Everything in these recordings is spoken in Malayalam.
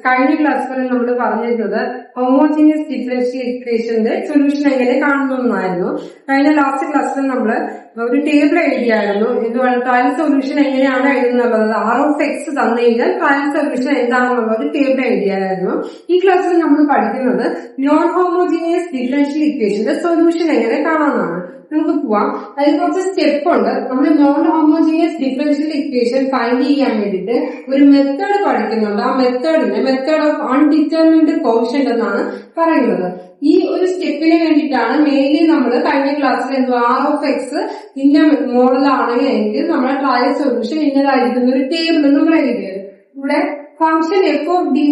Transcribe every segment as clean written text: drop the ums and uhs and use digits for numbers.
കഴിഞ്ഞ ക്ലാസ്സിൽ നമ്മൾ പറഞ്ഞിരുന്നത് ഹോമോജീനിയസ് ഡിഫറൻഷ്യൽ ഇക്വേഷന്റെ സൊല്യൂഷൻ എങ്ങനെ കാണുന്നതായിരുന്നു. കഴിഞ്ഞ ലാസ്റ്റ് ക്ലാസ്സിൽ നമ്മൾ ഒരു ടേബിൾ എഴുതിയായിരുന്നു. ഇതുപോലെ ട്രയൽ സൊല്യൂഷൻ എങ്ങനെയാണ് എഴുതുന്നുള്ളത്, R(x) തന്നു കഴിഞ്ഞാൽ ട്രയൽ സൊല്യൂഷൻ എന്താണെന്നുള്ള ഒരു ടേബിൾ എഴുതിയായിരുന്നു. ഈ ക്ലാസ്സിൽ നമ്മൾ പഠിക്കുന്നത് നോൺ ഹോമോജീനിയസ് ഡിഫറൻഷ്യൽ ഇക്വേഷന്റെ സൊല്യൂഷൻ എങ്ങനെ കാണാമെന്നാണ്. നമുക്ക് പോവാം. അതിൽ കുറച്ച് സ്റ്റെപ്പ് ഉണ്ട്. നമ്മൾ non homogeneous differential equation find ചെയ്യാൻ വേണ്ടിയിട്ട് ഒരു മെത്തേഡ് പഠിക്കുന്നുണ്ട്. ആ മെത്തേഡ് ഓഫ് അൺഡിറ്റർമിൻഡ് കോഷ്യന്റ് എന്നാണ് പറയുന്നത്. ഈ ഒരു സ്റ്റെപ്പിന് വേണ്ടിയിട്ടാണ് മെയിൻലി നമ്മൾ കഴിഞ്ഞ ക്ലാസ്സിൽ R(x) ഇന്ന മോഡലാണെങ്കിൽ നമ്മുടെ ട്രയൽ സൊല്യൂഷൻ ഇന്നതായിരിക്കുന്ന ഒരു ടേബിൾ നമ്മൾ എഴുതിയത്. ഇവിടെ ഫംഗ്ഷൻ f(dy)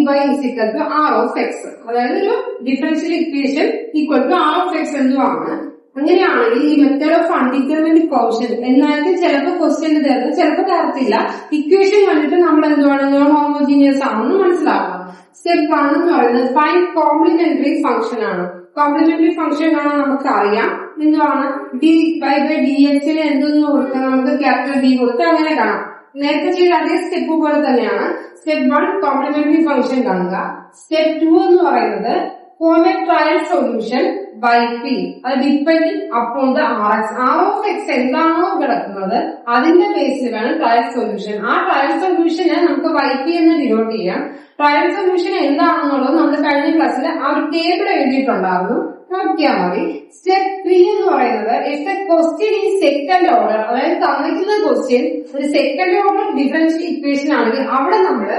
R(x), അതായത് ഒരു differential equation equal to R(x) എന്നുമാണ്. അങ്ങനെയാണെങ്കിൽ ഈ മെത്തേഡ് ഓഫ് അൺഡിറ്റർമിൻഡ് കോഷ്യന്റ് എന്നായിരിക്കും ചിലപ്പോൾ ക്വസ്റ്റ്യൻ തരുന്നത്, ചിലപ്പോൾ തരത്തില്ല. ഇക്വേഷൻ കണ്ടിട്ട് നമ്മൾ എന്തുവാണ് നോൺ ഹോമോജീനിയസ് ആണെന്ന് മനസ്സിലാക്കണം. സ്റ്റെപ്പ് 1 എന്ന് പറയുന്നത് ഫൈൻഡ് കോംപ്ലിമെന്ററി ഫംഗ്ഷൻ ആണ്. കോംപ്ലിമെന്ററി ഫംഗ്ഷൻ ആണ് നമുക്ക് അറിയാം. എന്തുവാണ് dy/dx എന്തെന്ന് കൊടുത്താൽ നമുക്ക് ക്യാപിറ്റൽ D കൊടുത്ത് അങ്ങനെ കാണാം. നേരത്തെ ചെയ്ത അതേ സ്റ്റെപ്പ് പോലെ തന്നെയാണ്. സ്റ്റെപ്പ് 1 കോംപ്ലിമെന്ററി ഫംഗ്ഷൻ കാണുക. സ്റ്റെപ്പ് 2 എന്ന് പറയുന്നത് form a trial solution by P, അത് depending upon the R(x). R(x) എന്താണോ കിടക്കുന്നത് അതിന്റെ ബേസിൽ വേണം ട്രയൽ സൊല്യൂഷൻ. ആ ട്രയൽ സൊല്യൂഷന് നമുക്ക് Yp എന്ന് ഡിനോട്ട് ചെയ്യാം. ട്രയൽ സൊല്യൂഷൻ എന്താണെന്നുള്ളത് നമ്മൾ കഴിഞ്ഞ ക്ലാസ്സിൽ ആ ഒരു ടേബിൾ എഴുതിയിട്ടുണ്ടായിരുന്നു, നോക്കിയാൽ മതി. സ്റ്റെപ്പ് 3 എന്ന് പറയുന്നത് ഇഫ് എ ക്വസ്റ്റ്യൻ ഈ സെക്കൻഡ് ഓർഡർ, അതായത് തന്നിരിക്കുന്ന ക്വസ്റ്റ്യൻ ഒരു സെക്കൻഡ് ഓർഡർ ഡിഫറൻഷ്യൽ ഇക്വേഷൻ ആണെങ്കിൽ അവിടെ നമ്മൾ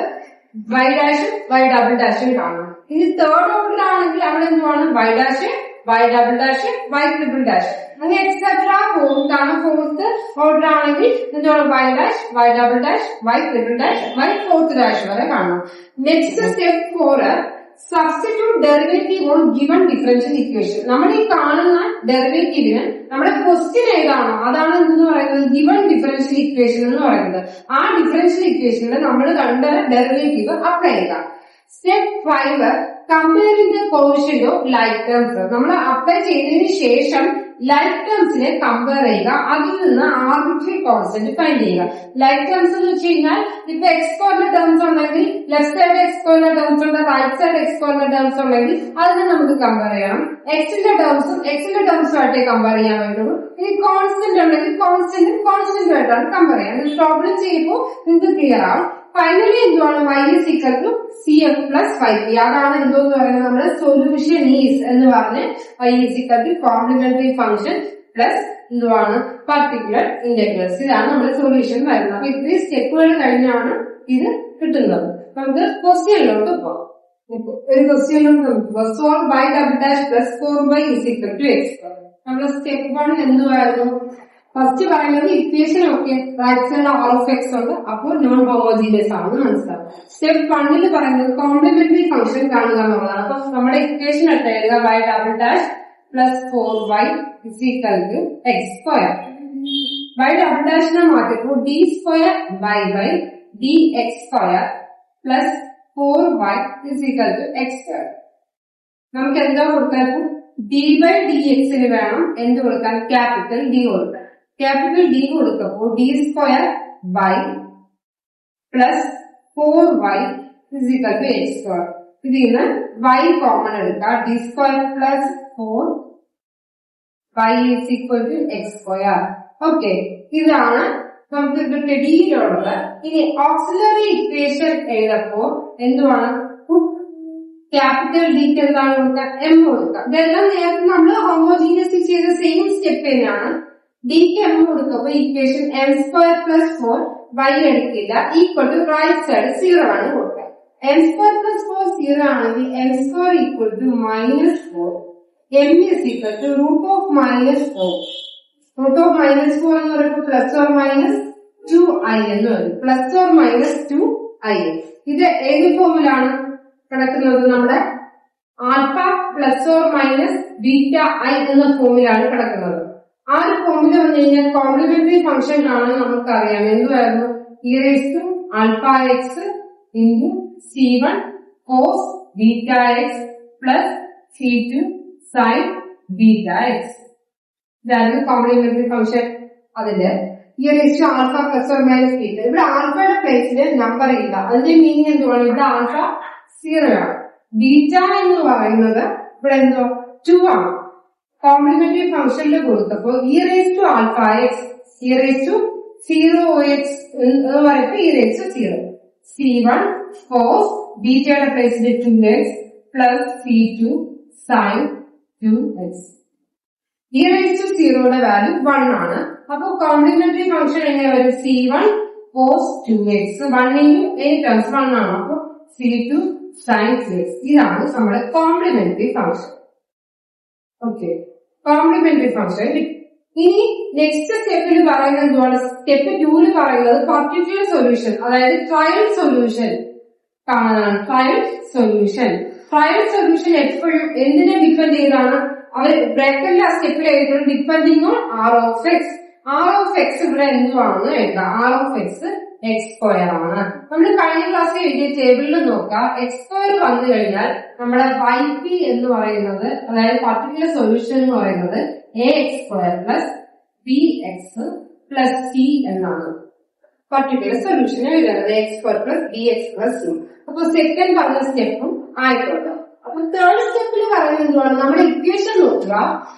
y' y" കാണണം. ഇനി തേർഡ് ഓർഡർ ആണെങ്കിൽ അവിടെ എന്തുവാണ് y', y', y', അങ്ങനെ എക്സെട്രാ. ഫോർത്താണ്. ഫോർത്ത് ഓർഡർ ആണെങ്കിൽ എന്താണ് y', y', y', വരെ കാണണം. Next step 4 substitute derivative on given differential equation. നമ്മൾ ഈ കാണുന്ന ഡെറിവേറ്റീവിന് നമ്മുടെ ക്വസ്റ്റ്യൻ ഏതാണോ അതാണ് എന്തെന്ന് പറയുന്നത് ഗിവൺ ഡിഫറൻഷ്യൽ ഇക്വേഷൻ എന്ന് പറയുന്നത്. ആ ഡിഫറൻഷ്യൽ ഇക്വേഷനിൽ നമ്മൾ കണ്ട ഡെറിവേറ്റീവ് അപ്ലൈ ചെയ്യുക. Step 5 comparing the quotient of like terms. നമ്മൾ അപ്ലൈ ചെയ്തതിനു ശേഷം ലൈക്ക് ടേംസിനെ കമ്പയർ ചെയ്യുക. അതിൽ നിന്ന് ആർബിട്രറി കോൺസ്റ്റന്റ് ഫൈൻഡ് ചെയ്യുക. ലൈക്ക് ടേംസ് എന്ന് വെച്ച് കഴിഞ്ഞാൽ ഇപ്പൊ എക്സ്പോർട്ടർ ടേംസ് ഉണ്ടെങ്കിൽ ലെഫ്റ്റ് സൈഡ് എക്സ്പോർട്ടർ ടേംസ് ഉണ്ട്, റൈറ്റ് സൈഡ് എക്സ്പോർട്ടർ ടേംസ് ഉണ്ടെങ്കിൽ അതിനെ നമുക്ക് കമ്പയർ ചെയ്യണം. എക്സിന്റെ ടേംസുമായിട്ടേ കമ്പയർ ചെയ്യാൻ വേണ്ടുള്ളൂ. ഇനി കോൺസ്റ്റന്റ് ഉണ്ടെങ്കിൽ കോൺസ്റ്റന്റുമായിട്ടാണ് കമ്പയർ ചെയ്യാം. പ്രോബ്ലം ചെയ്യുമ്പോൾ നിങ്ങൾക്ക് ക്ലിയർ ആവും. ഫൈനലി എന്തുവാണ് y=CF + Yp. അതാണ് എന്തോന്ന് പറയുന്നത് നമ്മുടെ സൊല്യൂഷൻ ഈസ് എന്ന് പറഞ്ഞ് y= കോംപ്ലിമെന്ററി ഫംഗ്ഷൻ പ്ലസ് എന്തുവാണ് പർട്ടിക്കുലർ ഇന്റഗ്രൽസ്. ഇതാണ് നമ്മുടെ സൊല്യൂഷൻ വരുന്നത്. അപ്പൊ ഇത്രയും സ്റ്റെപ്പുകൾ കഴിഞ്ഞാണ് ഇത് കിട്ടുന്നത്. നമുക്ക് ക്വസ്റ്റ്യനിലോട്ട് പോകാം. ഒരു ക്വസ്റ്റ്യനിലോട്ട് നമുക്ക് സോൾവ് y" + 4y = x. നമ്മുടെ സ്റ്റെപ്പ് 1 എന്തുവായിരുന്നു? ഫസ്റ്റ് പറയുന്നത് ഇക്വേഷൻ ഒക്കെ റൈറ്റ് സൈഡ് R(x) ഉണ്ട്, അപ്പോൾ നോൺ ഹോമോജീനിയസ് ആണെന്ന് മനസ്സിലാവും. സ്റ്റെപ്പ് 1 പറയുന്നത് കോംപ്ലിമെന്ററി ഫംഗ്ഷൻ കാണുക എന്നുള്ളതാണ്. അപ്പൊ നമ്മുടെ ഇക്വേഷൻ എടുത്ത് എഴുതുക y" + 4y = x². y" മാറ്റിയപ്പോൾ d² dx² + 4y = x². നമുക്ക് എന്താ കൊടുക്കാൻ? d/dx വേണം എന്ത് കൊടുക്കാൻ? ക്യാപിറ്റൽ D കൊടുക്കാൻ. ക്യാപിറ്റൽ D കൊടുക്കുമ്പോൾ d² + 4y = x². ഇതിൽ നിന്ന് y കോമൺ എടുക്കാം. d² + 4y = x². ഓക്കെ, ഇതാണ് നമുക്ക് ഡിയിലുള്ളത്. ഇനി ഓക്സിലറി ഇക്വേഷൻ എഴുതപ്പോ എന്തുവാണ്? ക്യാപിറ്റൽ ഡിക്ക് എന്താണ് കൊടുക്കുക? m കൊടുക്കുക. ഇതെല്ലാം നേരത്തെ നമ്മൾ ഹോമോജീനിയസ് ചെയ്ത സെയിം സ്റ്റെപ്പ് തന്നെയാണ്. ഡിക്ക് m കൊടുക്കുമ്പോ ഇക്വേഷൻ m² + 4y എടുക്കില്ല, ഈക്വൽ ടു റൈറ്റ് സൈഡ് 0 ആണ് കൊടുക്കുക. m² + 4 0 ആണെങ്കിൽ m² = -4, m = √(-4). √(-4) എന്ന് പറയുമ്പോൾ +or -2i എന്ന് വരും. +or -2i. ഇത് ഏത് ഫോമിലാണ് കിടക്കുന്നത്? നമ്മുടെ ആൽഫ +or -βi എന്ന ഫോമിലാണ് കിടക്കുന്നത്. ആ ഒരു ഫോമിൽ വന്നു കഴിഞ്ഞാൽ കോംപ്ലിമെന്ററി ഫംഗ്ഷൻ കാണാൻ നമുക്കറിയാം. എന്തുവായിരുന്നു? e⁴ × C1 cos βx + C2 sin βx. ഇതായിരുന്നു കോംപ്ലിമെന്ററി ഫംഗ്ഷൻ. അതില് e raise to alpha plus or minus beta. ഇവിടെ ആൽഫയുടെ പ്ലേസിൽ നമ്പർ ഇല്ല. അതിന്റെ മീനിങ് എന്തുവാണ്? ഇവിടെ ആൽഫ 0 ആണ്. ബീറ്റ എന്ന് പറയുന്നത് ഇവിടെ എന്തോ 2 ആണ്. കോംപ്ലിമെന്ററി ഫംഗ്ഷനിൽ കൊടുത്തപ്പോ e raise to alpha x e raise to 0x എന്ന് പറയുമ്പോൾ e raise to 0 C1 cos ബീറ്റയുടെ പ്ലേസിൽ 2x plus C2 sin 2x. E raise to 0യുടെ വാല്യൂ 1 ആണ്. അപ്പൊ കോംപ്ലിമെന്ററി ഫംഗ്ഷൻ എങ്ങനെ വരും? C1 cos 2x 1 into any terms 1 ആണ്. അപ്പൊ C2 sin 2x. ഇതാണ് നമ്മുടെ complementary function. Okay, complementary function. ഇനി നെക്സ്റ്റ് സ്റ്റെപ്പിൽ പറയുന്നത് എന്തുവാണ്? സ്റ്റെപ്പ് 2 പറയുന്നത് പർട്ടിക്കുലർ സൊല്യൂഷൻ, അതായത് ട്രയൽ സൊല്യൂഷൻ കാണാനാണ്. ട്രയൽ സൊല്യൂഷൻ എപ്പോഴും എന്തിനെ ഡിപ്പെൻഡ് ചെയ്താണ്? അവർ ബ്രാക്കറ്റിൽ ആ സ്റ്റെപ്പിൽ എഴുതുന്നത് depending on R of x. R of x ഇവിടെ എന്തുവാണെന്ന് എഴുതാം. R of x x square ആണ്. നമ്മൾ കഴിഞ്ഞ ക്ലാസ്സിൽ എഴുതിയ ടേബിളിൽ നോക്കാം. എക്സ് സ്ക്വയർ വന്നു കഴിഞ്ഞാൽ നമ്മുടെ വൈ പി എന്ന് പറയുന്നത്, അതായത് പർട്ടിക്കുലർ സൊല്യൂഷൻ എന്ന് പറയുന്നത് a x square plus b x plus c എന്നാണ് പർട്ടിക്കുലർ സൊല്യൂഷൻ എഴുതുന്നത്. X square plus b x plus C. അപ്പൊ സെക്കൻഡ് പറഞ്ഞ സ്റ്റെപ്പും ആയിക്കോട്ടെ. അപ്പൊ തേർഡ് സ്റ്റെപ്പിൽ പറയുന്നത് എന്തുവാണ്? നമ്മുടെ ഇക്വേഷൻ നോക്കുക.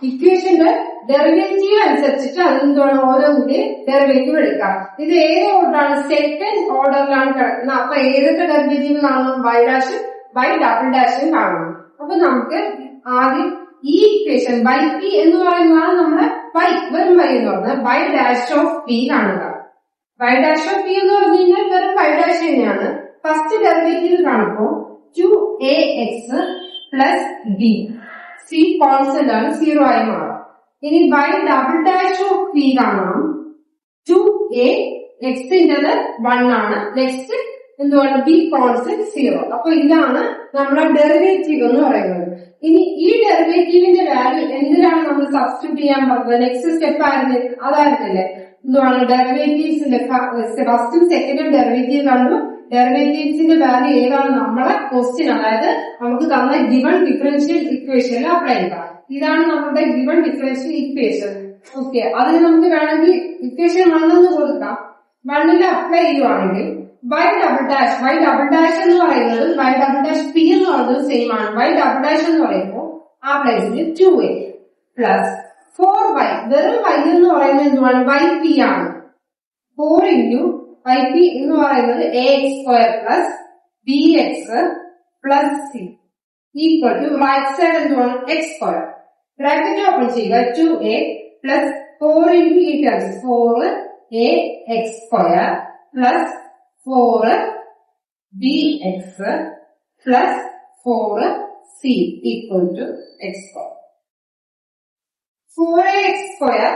ഇക്വേഷന്റെ ഡെറിവേറ്റീവ് അനുസരിച്ചിട്ട് അതെന്താണ് ഓരോന്നിന്റെ ഡെറിവേറ്റീവ് എടുക്കാം. ഇത് ഏത് ഓർഡറാണ്? സെക്കൻഡ് ഓർഡറിലാണ് കിടക്കുന്നത്. അപ്പൊ ഏതൊക്കെ ഡെറിവേറ്റീവ് കാണണം? വൈ ഡാഷും വൈ ഡബിൾ ഡാഷും കാണണം. അപ്പൊ നമുക്ക് ആദ്യം ഈ ഇക്വേഷൻ വൈ പി എന്ന് പറയുന്നതാണ് നമ്മുടെ വൈ, വെറും വൈ എന്ന് പറഞ്ഞാൽ വൈ ഡാഷ് ഓഫ് പി കാണുക. വൈ ഡാഷ് ഓഫ് പി എന്ന് പറഞ്ഞു കഴിഞ്ഞാൽ വെറും വൈ ഡാഷ് തന്നെയാണ്. ഫസ്റ്റ് ഡെറിവേറ്റീവ് കാണുമ്പോൾ 2ax plus B, C constant ആണ്, 0 ആയി മാറും. ഇനി y double dash of p കാണണം. 2ax-ൻ്റെത് 1 ആണ്. നെക്സ്റ്റ് എന്തുകൊണ്ട്? B constant 0. അപ്പൊ ഇതാണ് നമ്മുടെ ഡെറിവേറ്റീവ് എന്ന് പറയുന്നത്. ഇനി ഈ ഡെറിവേറ്റീവിന്റെ വാല്യൂ എന്തിനാണ് നമ്മൾ സബ്സ്റ്റിറ്റ്യൂട്ട് ചെയ്യാൻ പറഞ്ഞത്? നെക്സ്റ്റ് സ്റ്റെപ്പ് ആയിരുന്നു, അതായിരുന്നില്ലേ? എന്തുവാണ്? ഡെറിവേറ്റീവ്സിന്റെ ഫസ്റ്റും സെക്കൻഡും ഡെറിവേറ്റീവ് കണ്ടു. ഡെറിവേറ്റീവ്സിന്റെ വാല്യൂ ഏതാണ് നമ്മളെ ക്വസ്റ്റ്യൻ, അതായത് നമുക്ക് തന്ന ഗിവൺ ഡിഫറൻഷ്യൽ ഇക്വേഷനിൽ അപ്ലൈ ചെയ്യാം. ഇതാണ് നമ്മുടെ ഗിവൺ ഡിഫറൻഷ്യൽ ഇക്വേഷൻ. ഓക്കെ, അതിന് നമുക്ക് വേണമെങ്കിൽ ഇക്വേഷൻ 1 എന്ന് കൊടുക്കാം. 1ൽ അപ്ലൈ ചെയ്യുവാണെങ്കിൽ വൈ ഡബിൾ ഡാഷ് എന്ന് പറയുന്നത് വൈ ഡബിൾ ഡാഷ് പി എന്ന് പറയുന്നത് സെയിം ആണ്. വൈ ഡബിൾ ഡാഷ് എന്ന് പറയുമ്പോൾ ആ പ്ലേസിൽ 2a പ്ലസ് 4y, വെറും y എന്ന് പറയുന്നത് എന്തുവാണ്? വൈ പി ആണ്. 4 into വൈ പി എന്ന് പറയുന്നത് a x square plus b x plus c equal to right side എന്തുവാണ്? X square. ബ്രാക്കറ്റ് ഓപ്പൺ ചെയ്യുക. 2a പ്ലസ് 4 into ഈ terms 4a x square plus 4bx plus 4c equal to x square. 4ax square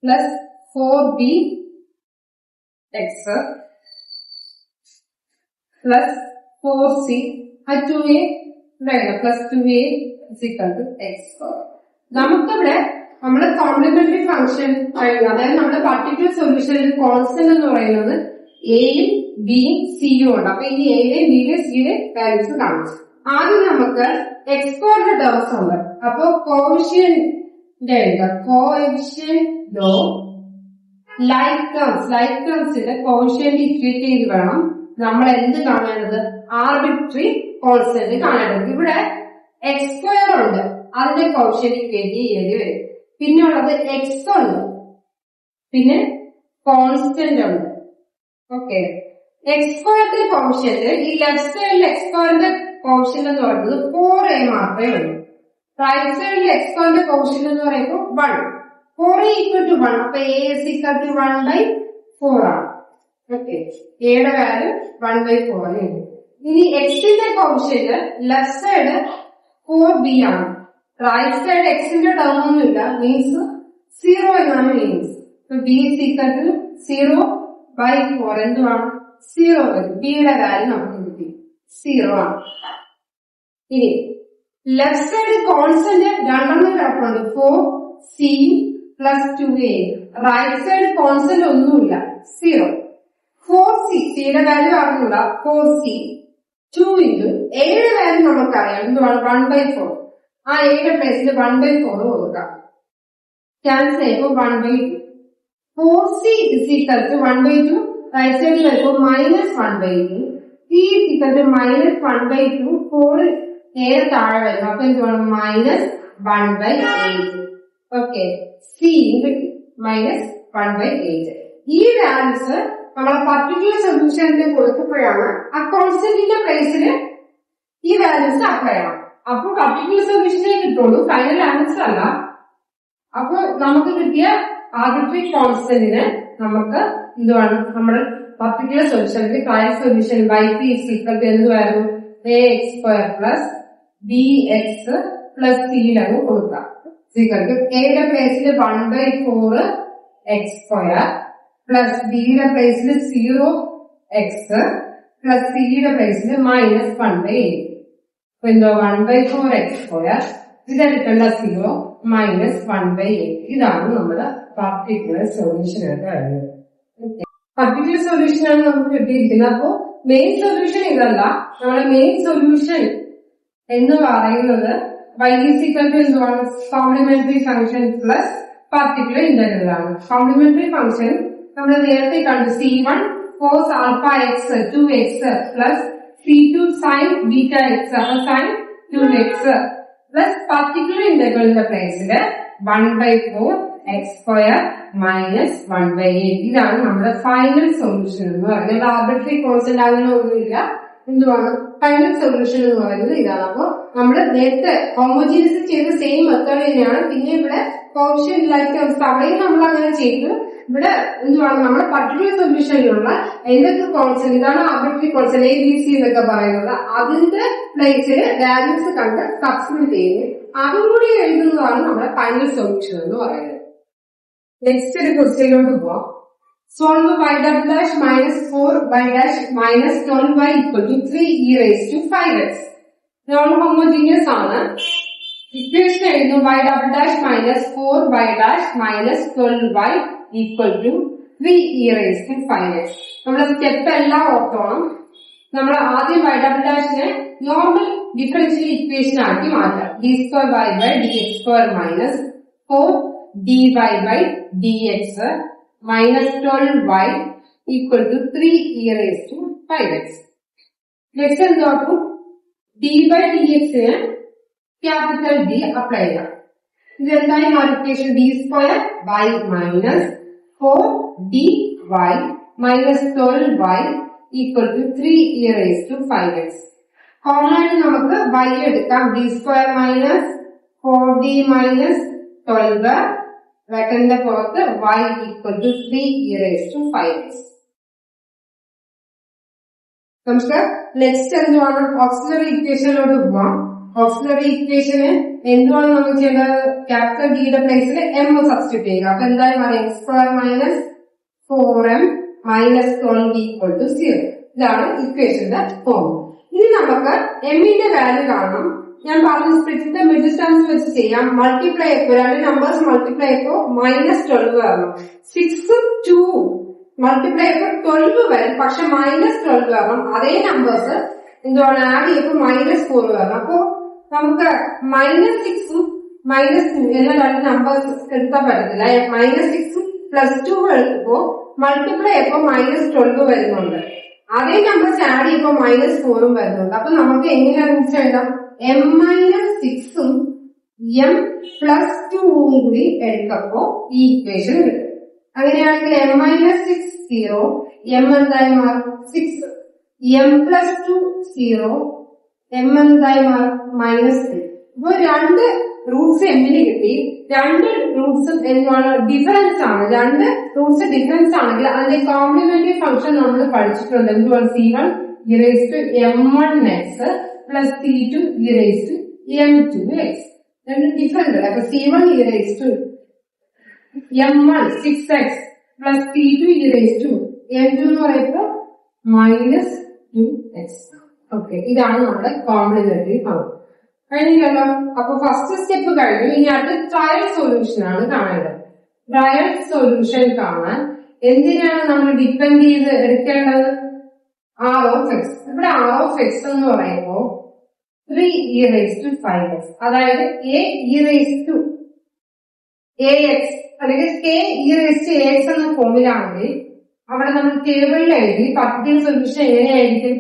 plus 4bx plus 4c 2a plus 2a equal to x square. നമുക്കിവിടെ നമ്മുടെ കോംപ്ലിമെന്ററി ഫംഗ്ഷൻ കഴിഞ്ഞു. അതായത് നമ്മുടെ പർട്ടിക്കുലർ സൊല്യൂഷനിൽ കോൺസ്റ്റന്റ് എന്ന് പറയുന്നത് എയും ബിയും സിയും ഉണ്ട്. അപ്പൊ ഇനി എയുടെയും ബിയുടെയും സിയുടെയും വാല്യൂസ് കാണിച്ചു. ആദ്യം നമുക്ക് എക്സ് സ്ക്വയറിന്റെ ടേംസ് ഉണ്ട്. അപ്പൊ കോഎഫിഷ്യന്റ് ലൈക്ക് ടേംസിന്റെ കോഎഫിഷ്യന്റ് ഇക്വേറ്റ് ചെയ്ത് വേണം നമ്മൾ എന്ത് കാണേണ്ടത്? ആർബിട്രറി കോൺസ്റ്റന്റ് കാണേണ്ടത്. ഇവിടെ എക്സ് സ്ക്വയർ ഉണ്ട്, അതിന്റെ കോഎഫിഷ്യന്റ് ഇക്വേറ്റ് ചെയ്യേണ്ടി വരും. പിന്നെ ഉള്ളത് എക്സ് ഉണ്ട്, പിന്നെ കോൺസ്റ്റന്റ് ഉണ്ട്. ഓക്കെ, എക്സ് സ്ക്വയറിന്റെ കോഎഫിഷ്യന്റ് ഈ ലെഫ്റ്റ് സൈഡിൽ എക്സ് സ്ക്വയറിന്റെ കോഎഫിഷ്യന്റ് എന്ന് പറയുന്നത് 4a മാത്രമേ ഉള്ളൂ. റൈറ്റ് സൈഡിൽ എക്സ് സ്ക്വയറിന്റെ കോഎഫിഷ്യന്റ് എന്ന് പറയുമ്പോൾ 1. 4a equal to 1. അപ്പൊ a is equal to 1/4 ആണ്. ഓക്കെ, എയുടെ വാല്യൂ 1/4 ആണ്. ഇനി എക്സിന്റെ കോഎഫിഷ്യന്റ് ലെഫ്റ്റ് സൈഡ് 4b ആണ്. റൈറ്റ് സൈഡ് എക്സിന്റെ ടേം ഒന്നുമില്ല, മീൻസ് 0 എന്നാണ് means. b is equal to 0/4 എന്തുവാണ്? 0 വരും. ബിയുടെ വാല്യൂ നമുക്ക് കിട്ടി 0 ആണ്. ഇനി ലെഫ്റ്റ് സൈഡ് കോൺസ്റ്റന്റ് രണ്ടെണ്ണം കിടപ്പുണ്ട്, 4c plus 2a. Right side constant ഒന്നുമില്ല, 0. 4c, സിയുടെ വാല്യൂ അറിഞ്ഞൂടാ, 4c 2 into എയുടെ വാല്യൂ നമുക്കറിയാം എന്തുവാണ്? 1/4. ആ എയുടെ പ്ലേസിൽ 1/4 കൊടുക്കാം. ക്യാൻസൽ ചെയ്യുമ്പോൾ 1/2. 4c is equal to 1/2. Right സൈഡിൽ വരുമ്പോൾ -1/2. c is equal to -1/2. 4 നേരെ താഴെ വരുന്നു. അപ്പൊ എന്തുവാണ്? -1/8. Okay, c -1/8. ഈ വാല്യൂസ് നമ്മളെ പർട്ടിക്കുലർ സൊല്യൂഷനിൽ കൊടുക്കുമ്പോഴാണ് ആ കോൺസ്റ്റന്റിന്റെ പ്ലേസിൽ ഈ വാല്യൂസ് അപ്ലൈ ചെയ്യണം. അപ്പൊ പർട്ടിക്കുലർ സൊല്യൂഷനെ കിട്ടുള്ളൂ, ഫൈനൽ ആൻസർ അല്ല. അപ്പൊ നമുക്ക് കിട്ടിയ ആർബിട്രറി കോൺസ്റ്റന്റിന് നമുക്ക് എന്തുവാണ് നമ്മൾ പർട്ടിക്കുലർ സൊല്യൂഷനിൽ trial solution yp is equal to എന്തുവായിരുന്നു? ax² plus bx plus c ലാണ് കൊടുക്കാം. എയുടെ പ്ലേസിൽ 1/4 x² പ്ലസ് ബിയുടെ പ്ലേസിൽ 0x പ്ലസ് സിയുടെ പ്ലേസിൽ -1/8. അപ്പൊ എന്തോ 1/4 x², ഇതെടുക്കേണ്ട 0 -1/8. ഇതാണ് നമ്മുടെ പർട്ടിക്കുലർ സൊല്യൂഷൻ ആയിട്ട് വരുന്നത്. പർട്ടിക്കുലർ സൊല്യൂഷൻ ആണ് നമുക്ക് കിട്ടിയിരിക്കുന്നത്. അപ്പോ മെയിൻ സൊല്യൂഷൻ ഇതല്ല. നമ്മുടെ മെയിൻ സൊല്യൂഷൻ എന്ന് പറയുന്നത് y is equal to എന്തുവാണ്? Complementary function plus particular integral ആണ്. കോംപ്ലിമെന്ററി ഫംഗ്ഷൻ നമ്മൾ നേരത്തെ കണ്ടു. c1 cos alpha x 2x plus c2 sin beta x sin 2x plus particular ഇന്റഗ്രലിന്റെ പ്ലേസില് 1/4 x² മൈനസ് 1/8. ഇതാണ് നമ്മുടെ ഫൈനൽ സൊല്യൂഷൻ എന്ന് പറയുന്നത്. ആർബിട്രറി കോൺസ്റ്റന്റ് അങ്ങനെ ഒന്നുമില്ല. എന്തുവാണ് ഫൈനൽ സൊല്യൂഷൻ എന്ന് പറയുന്നത്? ഇതാണ്. അപ്പൊ നമ്മൾ നേരത്തെ ഹോമോജീനിയസ് ചെയ്ത സെയിം മെത്തേഡ് തന്നെയാണ്. പിന്നെ ഇവിടെ കോഷ്യന്റ് ലൈക്ക് അവിടെയും നമ്മൾ അങ്ങനെ ചെയ്തു. ഇവിടെ എന്തുവാണ് നമ്മുടെ പർട്ടിക്കുലർ സൊല്യൂഷനിലുള്ള എന്തൊക്കെ കോൺസ്റ്റന്റ്, ഇതാണ് ആർബിട്രറി കോൺസ്റ്റന്റ് ABC എന്നൊക്കെ പറയുന്നത്. അതിന്റെ പ്ലേസിൽ വാല്യൂസ് കണ്ട് സബ്സ്റ്റിറ്റ്യൂട്ട് ചെയ്യുന്നു. അതും കൂടി എഴുതുന്നതാണ് നമ്മുടെ ഫൈനൽ സൊല്യൂഷൻ എന്ന് പറയുന്നത്. നെക്സ്റ്റ് ഒരു ക്വസ്റ്റ്യനിലോട്ട് പോവാം. Solve y dash minus 4y dash minus 12y equal to 3e raised to 5x. Non homogeneous ആണ്. ഇക്വേഷൻ എഴുതുന്നു y dash minus 4y dash minus 12y equal to 3e raised to 5x. നമ്മുടെ സ്റ്റെപ്പ് എല്ലാം ഓർത്തോണം. നമ്മൾ ആദ്യം y ഡാഷിനെ നോർമൽ ഡിഫറൻഷ്യൽ ഇക്വേഷൻ ആക്കി മാറ്റാം. d² y by dx² minus 4dy by dx minus 12y equal to 3e raised to 5x. Next എന്താക്കും? d by dx ന് ക്യാപിറ്റൽ D അപ്ലൈ ചെയ്യാം. ഇതെന്തായി മാറ്റിക്കേഷൻ? d² y minus 4dy minus 12y equal to 3e raised to 5x. Common ആയിട്ട് നമുക്ക് y എടുക്കാം. d² minus 4d minus 12 ബ്രാക്കറ്റിന്റെ പുറത്ത് y equal to 3e raised to 5x. നമുക്ക് നെക്സ്റ്റ് എന്തുവാണ്? ഓക്സിലറി ഇക്വേഷനിലോട്ട് പോവാം. ഓക്സിലറി ഇക്വേഷന് എന്തുവാണ് നമ്മൾ ചെയ്യേണ്ടത്? ക്യാപിറ്റൽ ഡിയുടെ പ്ലേസിൽ m സബ്സ്റ്റിറ്റ്യൂട്ട് ചെയ്യുക. അപ്പൊ എന്തായാലും പറയാം x² minus 4m minus 12 equal to 0. ഇതാണ് ഇക്വേഷന്റെ ഫോം. ഇനി നമുക്ക് എമ്മിന്റെ വാല്യൂ കാണണം. ഞാൻ പറഞ്ഞ സ്പ്ലിറ്റിന്റെ മിഡിൽ ടേംസ് വെച്ച് ചെയ്യാം. മൾട്ടിപ്ലൈ രണ്ട് നമ്പേഴ്സ് മൾട്ടിപ്ലൈ -12 വരണം. 6 2 മൾട്ടിപ്ലൈ 12 വരും, പക്ഷെ -12 വരണം. അതേ നമ്പേഴ്സ് എന്തുവാണ് ആഡ് ചെയ്യുമ്പോൾ -4 വരണം. അപ്പോ നമുക്ക് -6 -2 എന്ന രണ്ട് നമ്പേഴ്സ് എടുക്കാൻ പറ്റത്തില്ല. -6 +2 എടുക്കുമ്പോ മൾട്ടിപ്ലൈ ചെയ്യുമ്പോൾ -12 വരുന്നുണ്ട്. അതേ നമ്പേഴ്സ് ആഡ് ചെയ്യുമ്പോൾ -4 വരുന്നുണ്ട്. അപ്പൊ നമുക്ക് എങ്ങനെ റൂട്ട്സ് എഴുതാം? m-6 ഉം m+2 കൂടി എടുക്കുമ്പോ ഈ ഇക്വേഷൻ കിട്ടും. അങ്ങനെയാണെങ്കിൽ m-6 0, m എന്തായി മാറും 6, m+2 0, m എന്തായി മാറും -3. ഇപ്പൊ രണ്ട് റൂട്ട്സ് എമ്മിന് കിട്ടി. രണ്ട് റൂട്ട്സ് എന്താണ്? ഡിഫറൻസ് ആണ്. രണ്ട് റൂട്ട്സ് ഡിഫറൻസ് ആണെങ്കിൽ അതിന്റെ കോംപ്ലിമെന്ററി ഫംഗ്ഷൻ നമ്മൾ പഠിച്ചിട്ടുണ്ട്. എന്തുവാണ്? c1 e raised to m1x plus c2 e raised to m2x. രണ്ട് ഡിഫറൻറ്റ് അല്ലേ? അപ്പൊ c1 e raised to m1 6x plus c2 e raised to m2 എന്ന് പറയുമ്പോൾ -2x. ഓക്കെ, ഇതാണ് നമ്മുടെ കോംപ്ലിമെന്ററി ഫംഗ്ഷൻ. കഴിഞ്ഞില്ലല്ലോ. അപ്പൊ ഫസ്റ്റ് സ്റ്റെപ്പ് കഴിഞ്ഞു. ഇനി അടുത്ത ട്രയൽ സൊല്യൂഷൻ ആണ് കാണേണ്ടത്. ട്രയൽ സൊല്യൂഷൻ കാണാൻ എന്തിനാണ് നമ്മൾ ഡിപ്പെൻഡ് ചെയ്ത് എടുക്കേണ്ടത്? r(x). ഇവിടെ r(x) എന്ന് പറയുമ്പോൾ 3e raised to 5x, അതായത് a e raised to AX അല്ലെങ്കിൽ KE⁻AX എന്ന ഫോമിലാണെങ്കിൽ അവിടെ നമ്മൾ ടേബിളിൽ എഴുതി പർട്ടിക്കുലർ സൊല്യൂഷൻ എങ്ങനെയായിരിക്കും?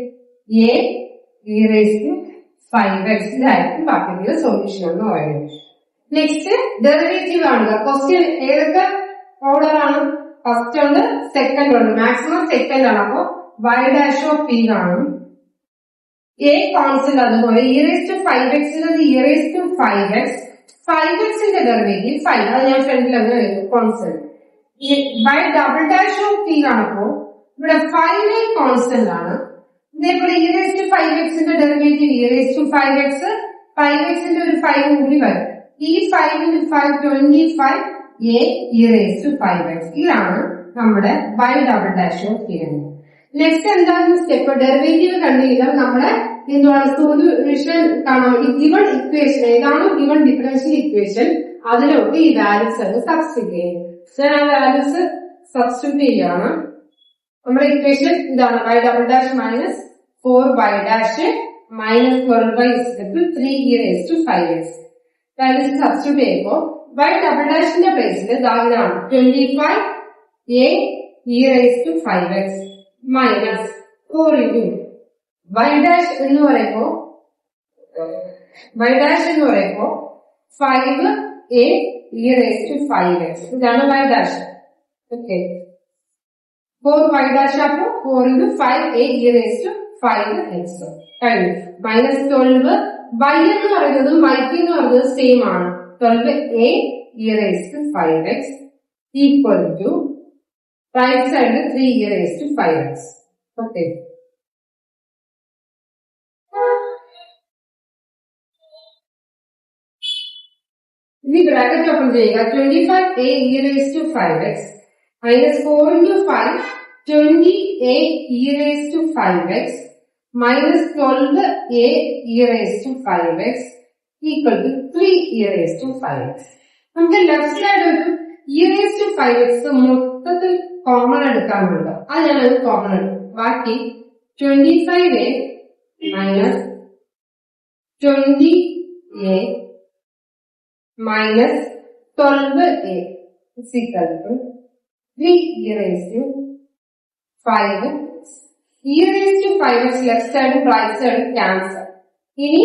AE⁵5x ഇതായിരിക്കും പർട്ടിക്കുലർ സൊല്യൂഷൻ എന്ന് പറയുന്നത്. നെക്സ്റ്റ് ഡെറിവേറ്റീവ് കാണുക. ക്വസ്റ്റ്യൻ ഏതൊക്കെ ഓർഡർ ആണ്? ഫസ്റ്റ് ഉണ്ട്, സെക്കൻഡ് ഉണ്ട്, മാക്സിമം സെക്കൻഡ് ആണ്. അപ്പൊ y'(p) കാണും. A കോൺസ്റ്റന്റ്, അതുപോലെ e⁵5x e⁵5x 5xന്റെ ഡെറിവേറ്റീവ് 5, അത് ഞാൻ ഫ്രണ്ടിൽ അങ്ങ് എഴുതും കോൺസ്റ്റന്റ്. y'(p) കാണുമ്പോ ഇവിടെ 5a കോൺസ്റ്റന്റ് ആണ്. ഇതേപോലെ e⁵5xന്റെ ഡെറിവേറ്റീവ് e⁵5x 5xന്റെ ഒരു 5 കൂടി വരും. ഈ 5 × 5 25 a e⁵5x. ഇതാണ് നമ്മുടെ y'(p). നെക്സ്റ്റ് എന്താണ് സ്റ്റെപ്പ്? ഡെറിവേറ്റീവ് കണ്ടുകഴിഞ്ഞാൽ നമ്മുടെ എന്താണ് സൊല്യൂഷൻ കാണാം. ഈ ഗിവൺ ഇക്വേഷൻ ഏതാണോ ഗിവൺ ഡിഫറൻഷ്യൽ ഇക്വേഷൻ അതിലോട്ട് ഈ വാല്യൂസ് അത് സബ്സ്റ്റിറ്റ്യൂട്ട് ചെയ്യും. ഞാൻ ആ വാല്യൂസ് സബ്സ്റ്റിറ്റ്യൂട്ട് ചെയ്യാണ്. നമ്മുടെ ഇക്വേഷൻ ഇതാണ് y'(-4y' -12y 3e⁵5x. Values substitute ചെയ്യുമ്പോൾ y'(ന്റെ പ്ലേസിൽ ഇതാണ് 25 a e⁵5x മൈനസ് 4 × y' എന്ന് പറയുമ്പോ 5a e⁵5x. ഇതാണ് y'. ഓക്കെ, 4y' അപ്പൊ 4 × 5a e⁵5x കഴിഞ്ഞു. -12 y എന്ന് പറയുന്നതും y എന്ന് പറയുന്നത് സെയിം ആണ്. 12a e⁵5x equal to right സൈഡിൽ 3e⁵5x. ഓക്കെ, ഇനി ബ്രാക്കറ്റ് ഓപ്പൺ ചെയ്യുക. 25a e⁵5x -4 × 5 20a e⁵5x -12a e⁵5x equal to 3e⁵5x. നമുക്ക് ലെഫ്റ്റ് സൈഡ് ഒരു e⁵5x മൊത്തത്തിൽ കോമൺ എടുക്കാനുണ്ട്. അത് ഞാനത് കോമൺ എടുക്കും. ബാക്കി 25a -20a -12a is equal to 3e⁵5x. e⁵5x left സൈഡും റൈറ്റ് സൈഡും ക്യാൻസൽ. ഇനി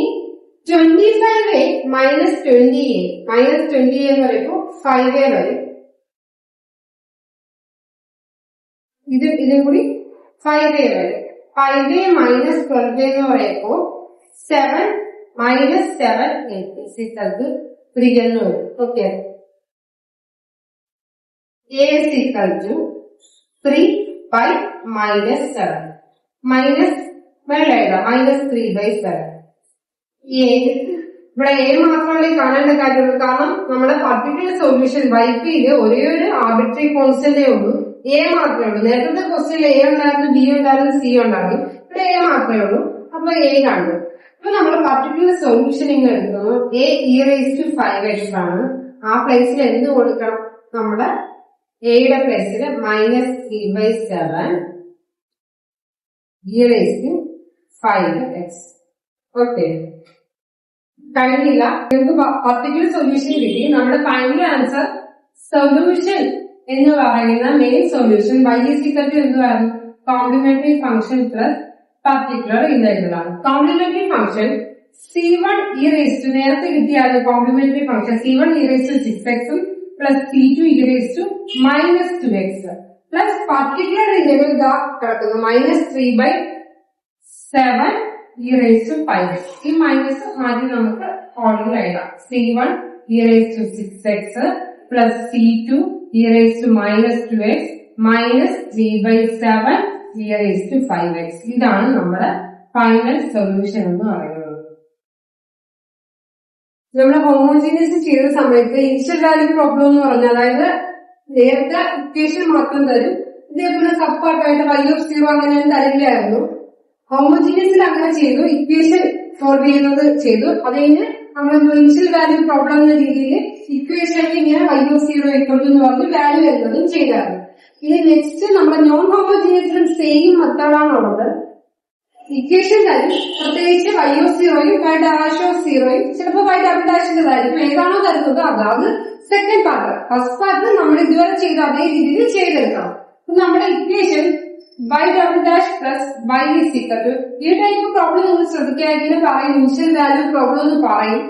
25a -20a എന്ന് പറയുമ്പോൾ 5a വരും. ഇതും കൂടി 5a വരും. 5a -12a എന്ന് പറയുമ്പോൾ 7 -7a is equal to 3 എന്ന് വരും. Okay, a is equal to 3 -7 minus -3/7. ഇവിടെ a മാത്രമല്ലേ കാണേണ്ട കാര്യമുള്ളൂ. കാരണം നമ്മുടെ പർട്ടിക്കുലർ സൊല്യൂഷൻ YPയില് ഒരേ ഒരു ആർബിട്രറി കോൺസ്റ്റന്റേ ഉള്ളൂ, a മാത്രമേ ഉള്ളൂ. നേരത്തെ ക്വസ്റ്റ്യനിൽ a ഉണ്ടായിരുന്നു, b ഉണ്ടായിരുന്നു, c ഉണ്ടായിരുന്നു. ഇവിടെ a മാത്രമേ ഉള്ളൂ. അപ്പൊ a കണ്ടു. അപ്പൊ നമ്മൾ പർട്ടിക്കുലർ സൊല്യൂഷൻ ഇങ്ങനെ എടുക്കുന്നു. a e⁵5x ആണ്. ആ പ്ലേസിൽ എന്ത് കൊടുക്കണം? നമ്മുടെ എയുടെ പ്ലേസിൽ -3/7 e⁵5x. ഓക്കെ, കഴിഞ്ഞില്ല. നിങ്ങൾക്ക് പർട്ടിക്കുലർ സൊല്യൂഷൻ കിട്ടി. നമ്മുടെ ഫൈനൽ ആൻസർ സൊല്യൂഷൻ എന്ന് പറയുന്ന മെയിൻ സൊല്യൂഷൻ y എന്ന് പറയുന്നത് കോംപ്ലിമെന്ററി ഫംഗ്ഷൻ പ്ലസ് പർട്ടിക്കുലർ ഇന്റഗ്രലാണ്. കോംപ്ലിമെന്ററി ഫംഗ്ഷൻ C1 നേരത്തെ കിട്ടിയാണ്. Complementary function C1 e⁵6x plus C2 e⁻2x plus particular integral കിടക്കുന്നു -3/7 e⁵5x. ഈ മൈനസ് മാറ്റി നമുക്ക് ഓർഡറിൽ എഴുതാം. C1 e⁻6x plus C2 e⁻2x -3/7 e⁵5x. ഇതാണ് നമ്മുടെ ഫൈനൽ സൊല്യൂഷൻ എന്ന് പറയുന്നത്. നമ്മൾ ഹോമോജീനിയസ് ചെയ്ത സമയത്ത് ഇനിഷ്യൽ വാല്യൂ പ്രോബ്ലം എന്ന് പറഞ്ഞാൽ, അതായത് നേരത്തെ ഇക്വേഷൻ മാത്രം തരും, ഇതേപോലെ സബ്പാർട്ടായിട്ട് y0 അങ്ങനെ തരില്ലായിരുന്നു. ഹോമോജീനിയസിൽ അങ്ങനെ ചെയ്തു, ഇക്വേഷൻ സോൾവ് ചെയ്യുന്നത് ചെയ്തു. അത് കഴിഞ്ഞ് നമ്മൾ ഇനിഷ്യൽ വാല്യൂ പ്രോബ്ലം എന്ന രീതിയിൽ ഇക്വേഷനിൽ ഇങ്ങനെ y0 എന്ന് പറഞ്ഞ് വാല്യൂ വരുന്നതും ചെയ്തായിരുന്നു. ഇനി നെക്സ്റ്റ് നമ്മുടെ നോൺ ഹോമോജീനിയസിലും സെയിം മെത്തേഡാണുള്ളത്. ഇക്വേഷൻ തരും, പ്രത്യേകിച്ച് y ഓഫ് സീറോയും y ഡാഷ് ഓഫ് സീറോയും ചിലപ്പോൾ y ഡബിൾ ഡാഷിന്റെതായിരിക്കും. ഏതാണോ തരുന്നത് അതാണ് സെക്കൻഡ് പാർട്ട്. ഫസ്റ്റ് പാർട്ട് നമ്മൾ ഇതുവരെ ചെയ്ത അതേ രീതിയിൽ ചെയ്തെടുക്കണം. നമ്മുടെ equation y double dash plus y is equal to, ഈ ടൈപ്പ് പ്രോബ്ലം നിങ്ങൾ ശ്രദ്ധിക്കുക, ഇങ്ങനെ പറയും, ഇനിഷ്യൽ വാല്യൂ പ്രോബ്ലം എന്ന് പറയും.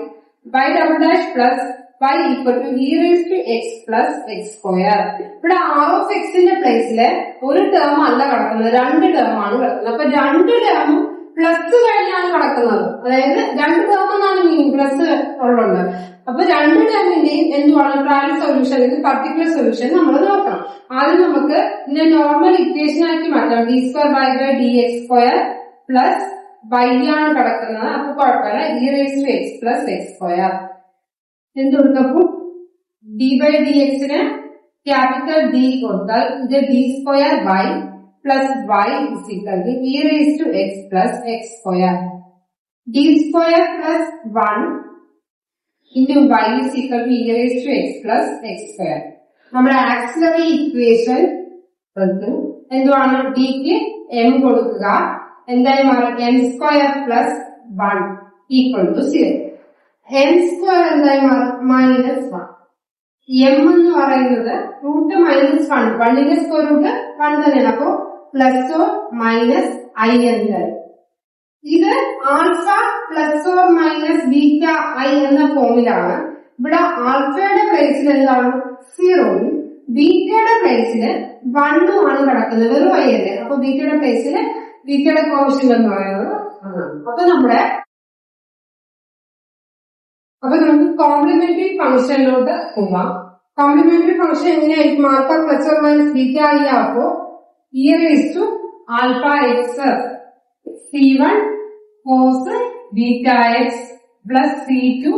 y double dash plus y equal to e raise to x plus x square. ഇവിടെ r ഓഫ് എക്സിന്റെ പ്ലേസില് ഒരു ടേം അല്ല കിടക്കുന്നത്, രണ്ട് ടേം ആണ് കിടക്കുന്നത്. അപ്പൊ രണ്ട് ടേമും പ്ലസ് കഴിഞ്ഞാണ് കിടക്കുന്നത്, അതായത് രണ്ട് ടേം എന്നാണ് മീൻ പ്ലസ് ഉള്ളത്. അപ്പൊ രണ്ട് ടേമിന്റെയും എന്തുവാണ് ട്രയൽ സൊല്യൂഷൻ അല്ലെങ്കിൽ പർട്ടിക്കുലർ സൊല്യൂഷൻ നമ്മൾ നോക്കണം. ആദ്യം നമുക്ക് ഇതിനെ നോർമൽ ഇക്വേഷൻ ആക്കി മാറ്റാം. D square by D x square plus y ആണ് കിടക്കുന്നത്. അപ്പൊ കുഴപ്പമില്ല, e raise to x plus x square. എന്ത് കൊടുക്കപ്പോ ഡി ബൈ ഡി എക്സിന് ക്യാപിറ്റൽ ഡി കൊടുത്താൽ ഇത് D square by plus y is equal to e raise to x plus x square. D square plus 1 into y is equal to e raise to x plus x square. നമ്മുടെ ആക്സിലറി ഇക്വേഷൻ എന്തുവാണ്, ഡിക്ക് എം കൊടുക്കുക, എന്തായി മാറും, m square plus 1 equal to 0. M square എന്തായി മാറും, മൈനസ് 1. എം എന്ന് പറയുന്നത് റൂട്ട് മൈനസ് 1, 1ന്റെ സ്ക്വയർ റൂട്ട് 1 തന്നെയാണ്. അപ്പോ പ്ലസ് ഓർ മൈനസ് ഐ എന്തായി. ഇത് alpha plus or minus beta i എന്ന ഫോമിലാണ്. ഇവിടെ ആൽഫയുടെ പ്ലേസിൽ എന്താണ് 0യും ബീറ്റയുടെ പ്ലേസിൽ 1ഉം ആണ് കിടക്കുന്നത്, വെറും ഐ അല്ലേ. അപ്പൊ ബീറ്റയുടെ പ്ലേസിൽ ബീറ്റയുടെ കോഷ്യന്റ് എന്ന് പറയുന്നത് അതാണ്. അപ്പൊ നമുക്ക് കോംപ്ലിമെന്ററി ഫംഗ്ഷനിലോട്ട് പോവാം. കോംപ്ലിമെന്ററി ഫംഗ്ഷൻ എങ്ങനെയായിരിക്കും, alpha plus or minus beta i ആപ്പോ e raise to alpha x C1 cos beta x plus C2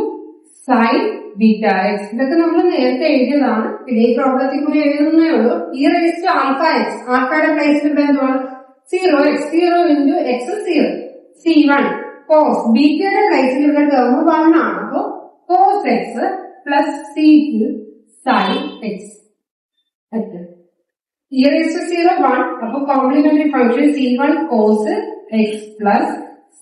sine beta x. ഇതൊക്കെ നമ്മൾ നേരത്തെ എഴുതിയതാണ്, പിന്നെ ഈ പ്രോബ്ലത്തിൽ കൂടി എഴുതുന്നേ ഉള്ളൂ. E raise to alpha x, ആൽഫയുടെ പ്ലേസിൽ ഇവിടെ എന്താണ് 0, x0 into X 0. C1 cos ബീറ്റയുടെ പ്ലേസിൽ ഇവിടെ ടേം 1 ആണ്. അപ്പോ cos x plus C2 sine x. E raise to 0 1. അപ്പൊ complementary function C1 cos x plus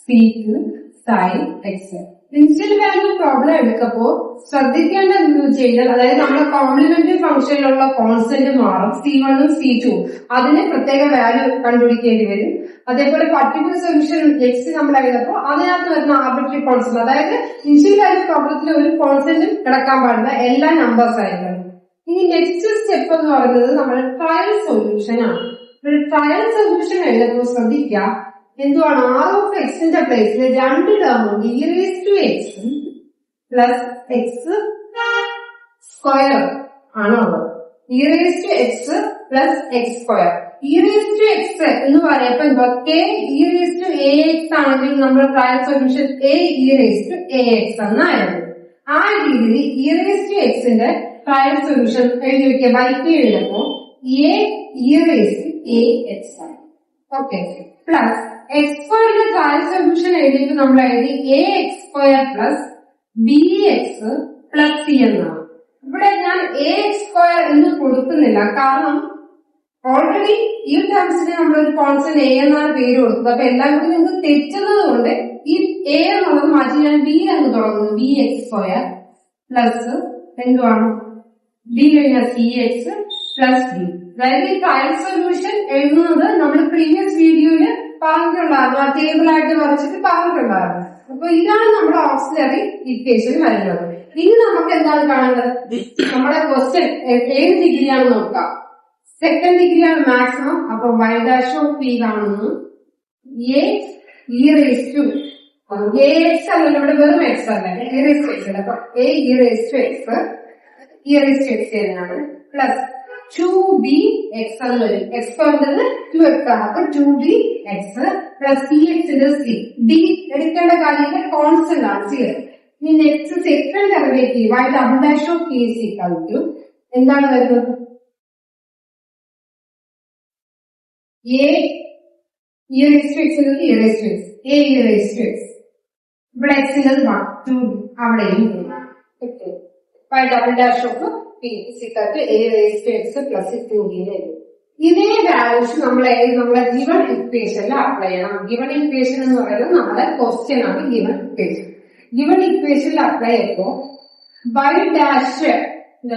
C2 sine x. Initial value problem എടുക്കപ്പോ ശ്രദ്ധിക്കേണ്ടത് എന്ന് വെച്ച് കഴിഞ്ഞാൽ, അതായത് നമ്മുടെ കോംപ്ലിമെന്ററി ഫംഗ്ഷനിലുള്ള കോൺസ്റ്റന്റ് മാറും, C1 ഉം C2, അതിന് പ്രത്യേക വാല്യൂ കണ്ടുപിടിക്കേണ്ടി വരും. അതേപോലെ പർട്ടിക്കുലർ സൊല്യൂഷൻ എക്സ് നമ്മൾ എഴുതപ്പോ അതിനകത്ത് വരുന്ന ആർബിട്രറി കോൺസ്റ്റന്റ്, അതായത് ഇനിഷ്യൽ വാല്യൂ പ്രോബ്ലത്തിൽ ഒരു കോൺസ്റ്റന്റും കിടക്കാൻ പാടില്ല, എല്ലാ നമ്പേഴ്സ് ആയിരിക്കും. ഇനി നെക്സ്റ്റ് സ്റ്റെപ്പ് എന്ന് പറയുന്നത് നമ്മൾ ട്രയൽ സൊല്യൂഷൻ ആണ്. ട്രയൽ സൊല്യൂഷൻ എഴുതുമ്പോൾ ശ്രദ്ധിക്കുക, എന്തുവാണ്, ആർ ഓഫ് എക്സിന്റെ പ്ലേസിൽ രണ്ട് ടേമും e raise to x plus x square ആണുള്ളത്. E raise to x plus x square. E raise to x എന്ന് പറയുമ്പോ എന്താ, k e raise to a x ആണെങ്കിൽ നമ്മൾ trial solution a e raise to a x എന്നായിരുന്നു. ആ രീതിയിൽ ഇ റേസ് ടു എക്സിന്റെ ട്രയൽ സൊല്യൂഷൻ എഴുതി വെക്കുക, വൈറ്റ് എഴുതപ്പോ A e raise to a x ആണ്. ഓക്കെ, പ്ലസ് എക്സ് സ്ക്വയറിന്റെ ട്രയൽ സൊല്യൂഷൻ എഴുതിയിട്ട് നമ്മൾ എഴുതി a x square plus b x plus c എന്നാണ്. ഇവിടെ ഞാൻ എ എക്സ് സ്ക്വയർ എന്ന് കൊടുക്കുന്നില്ല, കാരണം ഓൾറെഡി ഈ ടേംസിന് നമ്മളൊരു കോൺസ്റ്റന്റ് എ എന്നാണ് പേര് കൊടുത്തത്. അപ്പൊ എല്ലാം കൂടി നിങ്ങൾക്ക് തെറ്റുന്നത് കൊണ്ട് ഈ എ എന്നുള്ളത് മാറ്റി ഞാൻ ബി എന്ന് തുടങ്ങുന്നു. ബി എക്സ് സ്ക്വയർ പ്ലസ് എന്തുവാണ്, ബി കഴിഞ്ഞാൽ സി എക്സ് പ്ലസ് ബി. അതായത് ഈ ട്രയൽ സൊല്യൂഷൻ എഴുതുന്നത് നമ്മൾ പ്രീവിയസ് വീഡിയോയില് പറഞ്ഞിട്ടുണ്ടായിരുന്നു, ആ ടേബിൾ ആയിട്ട് വരച്ചിട്ട് പറഞ്ഞിട്ടുണ്ടായിരുന്നു. അപ്പൊ ഇതാണ് നമ്മുടെ ഓക്സിലറി ഇക്വേഷൻ വരുന്നത്. ഇനി നമുക്ക് എന്താണ് കാണേണ്ടത്, നമ്മുടെ ക്വസ്റ്റ്യൻ ഏത് ഡിഗ്രിയാണ് നോക്കാം. സെക്കൻഡ് ഡിഗ്രിയാണ് മാക്സിമം. അപ്പൊ y ഡാഷ് ഓഫ് p കാണുന്നു, a e raise to a x അല്ല, ഇവിടെ വെറും എക്സ് അല്ലേ, എ റേസ് ടു എക്സ്. അപ്പൊ a e raise to x, e raise to x തന്നെയാണ്, പ്ലസ് 2b x എന്ന് വരും. എക്സ് പറഞ്ഞത് 2x ആണ്. അപ്പൊ 2b x പ്ലസ് സി എക്സിന്റെ സി. ഡി എടുക്കേണ്ട കാര്യങ്ങൾ കോൺസ്റ്റന്റ് ആണ്, 0. ഇനി next second derivative y double dash of p is equal to എന്താണ് വരുന്നത്, a e raised to x എന്നത് e raised to x, a e raised to x. ഇവിടെ x എന്നത് 1 2 അവിടെയും y double dash of p is equal to a raised to x plus 2b. ഇതേ വാല്യൂസ് നമ്മളെ ഗിവൺ ഇക്വേഷനിൽ അപ്ലൈ ചെയ്യണം. ഗിവൺ ഇക്വേഷൻ എന്ന് പറയുന്നത് നമ്മുടെ ക്വസ്റ്റ്യൻ ആണ്. ഗിവൺ ഇക്വേഷനിൽ അപ്ലൈ ചെയ്യുമ്പോ y ഡാഷ്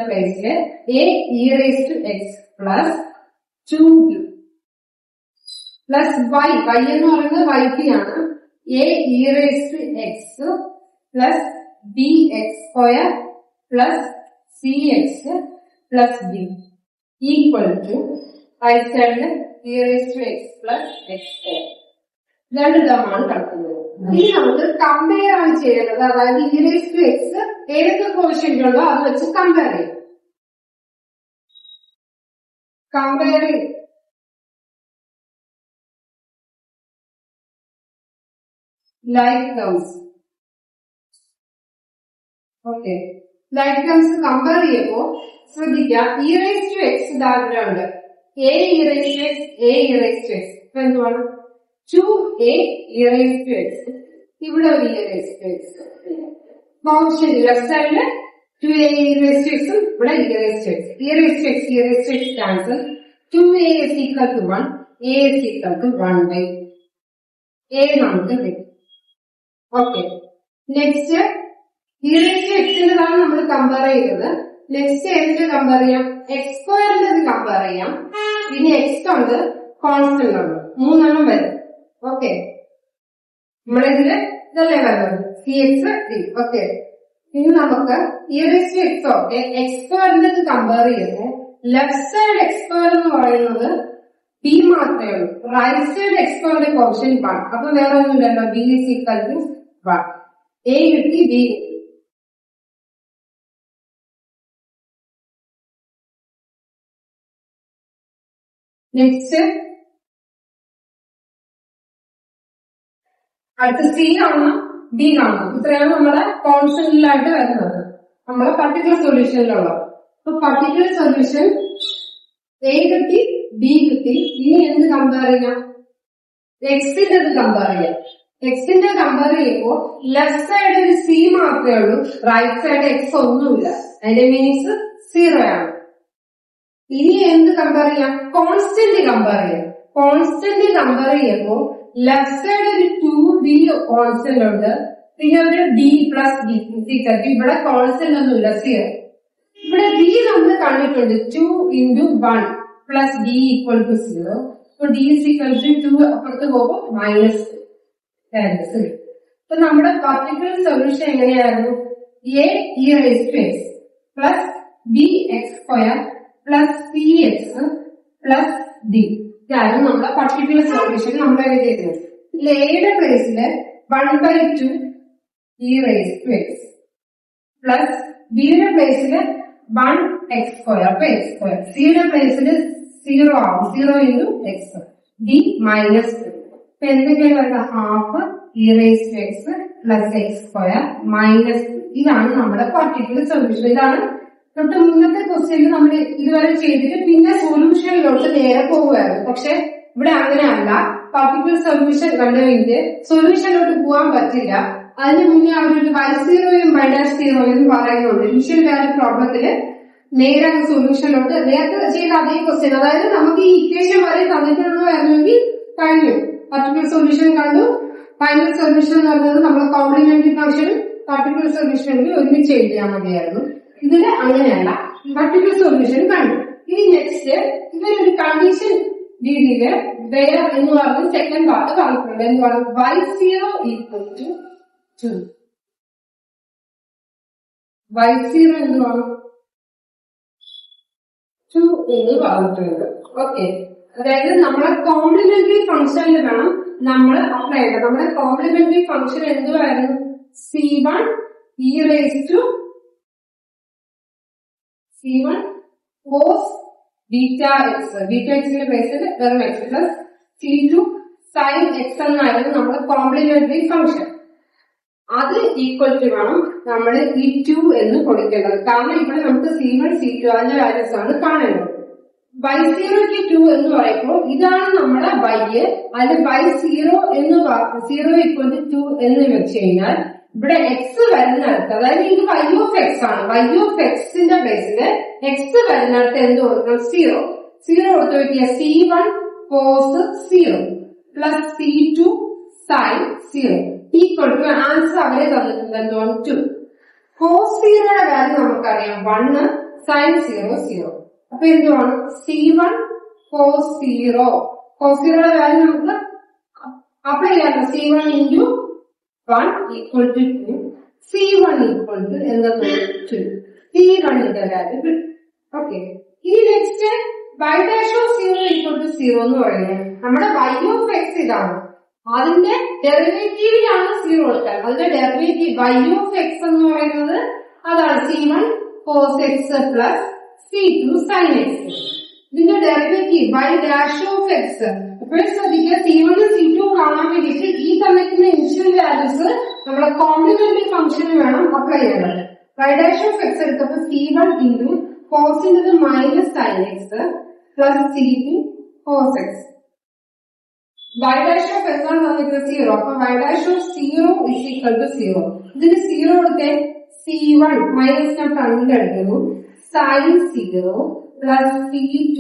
പ്ലേസില് a e raised to x plus 2b plus y എന്ന് പറയുന്നത് y ആണ്. a e raised to x plus bx square plus cx plus d equal to right side e raised to x plus x square. രണ്ട് ടേമാണ് കിടക്കുന്നത്. ഇനി നമുക്ക് കമ്പയർ ആണ് ചെയ്യുന്നത്. അതായത് e raised to x ഏതൊക്കെ കോഷ്യന്റ് ഉണ്ടോ അത് വെച്ച് കമ്പയർ ചെയ്യും. Comparing like terms. Okay. Like terms compare ചെയ്യുമ്പോ ശ്രദ്ധിക്കാം e raised to x diagram ഉണ്ട്. a e raised to x a e raised to x ഇപ്പൊ എന്തുവാണ് 2a e raised to x. ഇവിടെ ഒരു e raised to x. Function left സൈഡില് 2a e raised to x ഇവിടെ e raised to x. e raised to x cancel. 2a is equal to 1. a is equal to 1 by a നമുക്ക് കിട്ടും. Okay. Next e raised to x ന്റെതാണ് നമ്മൾ കമ്പയർ ചെയ്തത്. നെക്സ്റ്റ് ഏതിന്റെ കമ്പയർ ചെയ്യാം? x സ്ക്വയറിന്റെ കമ്പയർ ചെയ്യാം. ഇനി x ഉണ്ട്, കോൺസ്റ്റന്റ് ഉണ്ട്, മൂന്നെണ്ണം വരും. ഓക്കെ. നമ്മുടെ ഇതില് ഇതല്ലേ വരുന്നത് cx d. ഓക്കെ. ഇനി നമുക്ക് e raised to x okay x സ്ക്വയറിന്റെ കമ്പയർ ചെയ്യുമ്പോൾ ലെഫ്റ്റ് സൈഡ് x സ്ക്വയർ എന്ന് പറയുന്നത് b മാത്രമേ ഉള്ളൂ. റൈറ്റ് സൈഡ് x സ്ക്വയറിന്റെ കോഷ്യന്റ് 1. അപ്പൊ വേറെ ഒന്നുമില്ലല്ലോ. b is equal to 1. a കിട്ടി, b കിട്ടി. നെക്സ്റ്റ് അടുത്ത സി കാണണം, ഡി കാണണം. ഇത്രയാണ് നമ്മുടെ കോൺസ്റ്റന്റിലായിട്ട് വരുന്നത്, നമ്മളെ പർട്ടിക്കുലർ സൊല്യൂഷനിലുള്ളത്. അപ്പൊ പർട്ടിക്കുലർ സൊല്യൂഷൻ എ കിട്ടി, ബി കിട്ടി. ഇനി എന്ത് കമ്പയർ ചെയ്യാം? എക്സിന്റെ കമ്പയർ ചെയ്യാം. എക്സിന്റെ കമ്പയർ ചെയ്യുമ്പോ ലെഫ്റ്റ് സൈഡ് ഒരു സി മാത്രമേ ഉള്ളൂ, റൈറ്റ് സൈഡ് എക്സ് ഒന്നുമില്ല. അതിന്റെ മീനിങ്സ് 0 ആണ്. ഇനി എന്ത് കമ്പയർ ചെയ്യാം? കോൺസ്റ്റന്റ് കമ്പയർ ചെയ്യാം. കോൺസ്റ്റന്റ് കമ്പയർ ചെയ്യുമ്പോ ലെഫ്റ്റ് സൈഡ് ഒരു 2b കോൺസ്റ്റന്റ് ഉണ്ട്, പിന്നെ ഒരു d പ്ലസ് d. ഇവിടെ കോൺസ്റ്റന്റ് ഒന്നുമില്ല, 0. ഇവിടെ b നമ്മൾ കണ്ടിട്ടുണ്ട് 2 into 1 plus d equal to 0. അപ്പൊ d is equal to 2 അപ്പുറത്ത് പോകുമ്പോൾ -3. അപ്പൊ നമ്മുടെ പർട്ടിക്കുലർ സൊല്യൂഷൻ എങ്ങനെയായിരുന്നു? a e raised to x plus bx square plus cx plus d. ഇതാണ് നമ്മുടെ പർട്ടിക്കുലർ സൊല്യൂഷൻ നമ്മൾ എഴുതിയിരുന്നത്. എയുടെ പ്ലേസില് 1/2 e raised to x plus ബിയുടെ പ്ലേസില് 1x സ്ക്വയർ അപ്പൊ x സ്ക്വയർ. സിയുടെ പ്ലേസില് 0 ആവും, 0 into x. d -2. ഇപ്പൊ എന്തൊക്കെയാണ് വരുന്നത്? Half e raised to x plus x square -2. ഇതാണ് നമ്മുടെ പർട്ടിക്കുലർ സൊല്യൂഷൻ. ഇതാണ് തൊട്ട് മുന്നത്തെ ക്വസ്റ്റ്യനിൽ നമ്മൾ ഇതുവരെ ചെയ്തിട്ട് പിന്നെ സൊല്യൂഷനിലോട്ട് നേരെ പോവുകയായിരുന്നു. പക്ഷെ ഇവിടെ അങ്ങനെയല്ല. പർട്ടിക്കുലർ സൊല്യൂഷൻ കണ്ടുകഴിഞ്ഞ് സൊല്യൂഷനിലോട്ട് പോകാൻ പറ്റില്ല. അതിന് മുന്നേ അവരൊരു y0യും y'0യും പറയുന്നുണ്ട്. ഇനിഷ്യൽ വാല്യൂ പ്രോബ്ലത്തില് നേരെ സൊല്യൂഷനിലോട്ട് നേരത്തെ ചെയ്ത അതേ ക്വസ്റ്റ്യൻ, അതായത് നമുക്ക് ഈ ഇക്വേഷൻ വരെ തന്നിട്ടുള്ളതായിരുന്നെങ്കിൽ കഴിഞ്ഞു. പർട്ടിക്കുലർ സൊല്യൂഷൻ കണ്ടു. ഫൈനൽ സൊല്യൂഷൻ എന്ന് പറയുന്നത് നമ്മൾ കോംപ്ലിമെന്ററി ഫംഗ്ഷനും പർട്ടിക്കുലർ സൊല്യൂഷനിൽ ഒരുമിച്ച് എഴുതിയാൽ മതിയായിരുന്നു. ഇതില് അങ്ങനെയല്ല, പർട്ടിക്കുലർ സൊല്യൂഷൻ കണ്ടു. ഇനി നെക്സ്റ്റ് ഇവരൊരു കണ്ടീഷൻ രീതിയില് വേർ എന്ന് പറഞ്ഞ സെക്കൻഡ് പാർട്ട് പറഞ്ഞിട്ടുണ്ട്. എന്താണ്? y0 equal to 2. y0 എന്താണ്? 2 എന്ന് പറഞ്ഞിട്ടുണ്ട്. ഓക്കെ. അതായത് നമ്മളെ കോംപ്ലിമെന്ററി ഫംഗ്ഷനിൽ വേണം നമ്മൾ അപ്ലൈ ചെയ്യണം. നമ്മുടെ കോംപ്ലിമെന്ററി ഫംഗ്ഷൻ എന്തുവായിരുന്നു? c1 e raised to c1 cos beta x. Beta എക്സിന്റെ പ്ലേസിൽ വെറും x പ്ലസ് c2 sin x എന്നായിരുന്നു നമ്മുടെ കോംപ്ലിമെന്ററി ഫംഗ്ഷൻ. അത് ഈക്വൽ ടു വേണം നമ്മൾ ഈ 2 എന്ന് കൊടുക്കേണ്ടത്. കാരണം ഇവിടെ നമുക്ക് c1 c2 അതിന്റെ വാല്യൂസ് ആണ് കാണേണ്ടത്. y0 2 എന്ന് പറയുമ്പോൾ ഇതാണ് നമ്മുടെ y. അതിൽ y0 എന്ന് 0 ഈക്വൽ ടു 2 എന്ന് വെച്ച് കഴിഞ്ഞാൽ ഇവിടെ x വരുന്നിടത്ത്, അതായത് ഇത് y of x ആണ്. y of xന്റെ പ്ലേസില് x വരുന്നിടത്ത് എന്ത് കൊടുക്കണം? 0. സീറോ കൊടുത്തു വെക്കുക. C1 cos 0 plus C2 sine 0 equal to answer അവരെ തന്നിട്ടുണ്ട് എന്തുവാണ് 2. കോസ് 0യുടെ വാല്യൂ നമുക്കറിയാം 1, സൈൻ 0 0. അപ്പൊ എന്തുവാണ് C1 കോസ് 0. കോസ് 0യുടെ വാല്യൂ നമുക്ക് അപ്ലൈ ചെയ്യാം. C1 into 1 equal to 2. C1 equal to എന്താണ് 2. C1 ന്റെ വാല്യൂ. ഓക്കെ, ഇനി next y dash of 0 equal to 0 എന്ന് പറയുന്നത് നമ്മുടെ y ഓഫ് x ഇതാണ്. അതിന്റെ ഡെറിവേറ്റീവിലാണ് 0 കൊടുക്കാൻ. അതിന്റെ ഡെറിവേറ്റീവ് y ഓഫ് x എന്ന് പറയുന്നത് അതാണ് C1 cos x പ്ലസ് C2 sin x. ഇതിന്റെ derivative y dash of x. എപ്പോഴും ശ്രദ്ധിക്കുക, C1 C2 കാണാൻ വേണ്ടിയിട്ട് ഈ തന്നിട്ടുള്ള ഇനിഷ്യൽ വാല്യൂസ് നമ്മുടെ കോംപ്ലിമെന്ററി ഫംഗ്ഷന് വേണം അപ്ലൈ ചെയ്യേണ്ടത്. y ഡാഷ് ഓഫ് x എടുത്തപ്പോൾ C1 ഇൻറ്റു കോസിന്റെ minus sine x plus C2 cos x. y dash of x ആണ് തന്നിട്ടുള്ളത് 0. അപ്പൊ y dash of 0 is equal to 0. ഇതിന് 0 കൊടുത്തേ C1 മൈനസിനെ ഫ്രണ്ട് എടുക്കുന്നു sine 0 plus C2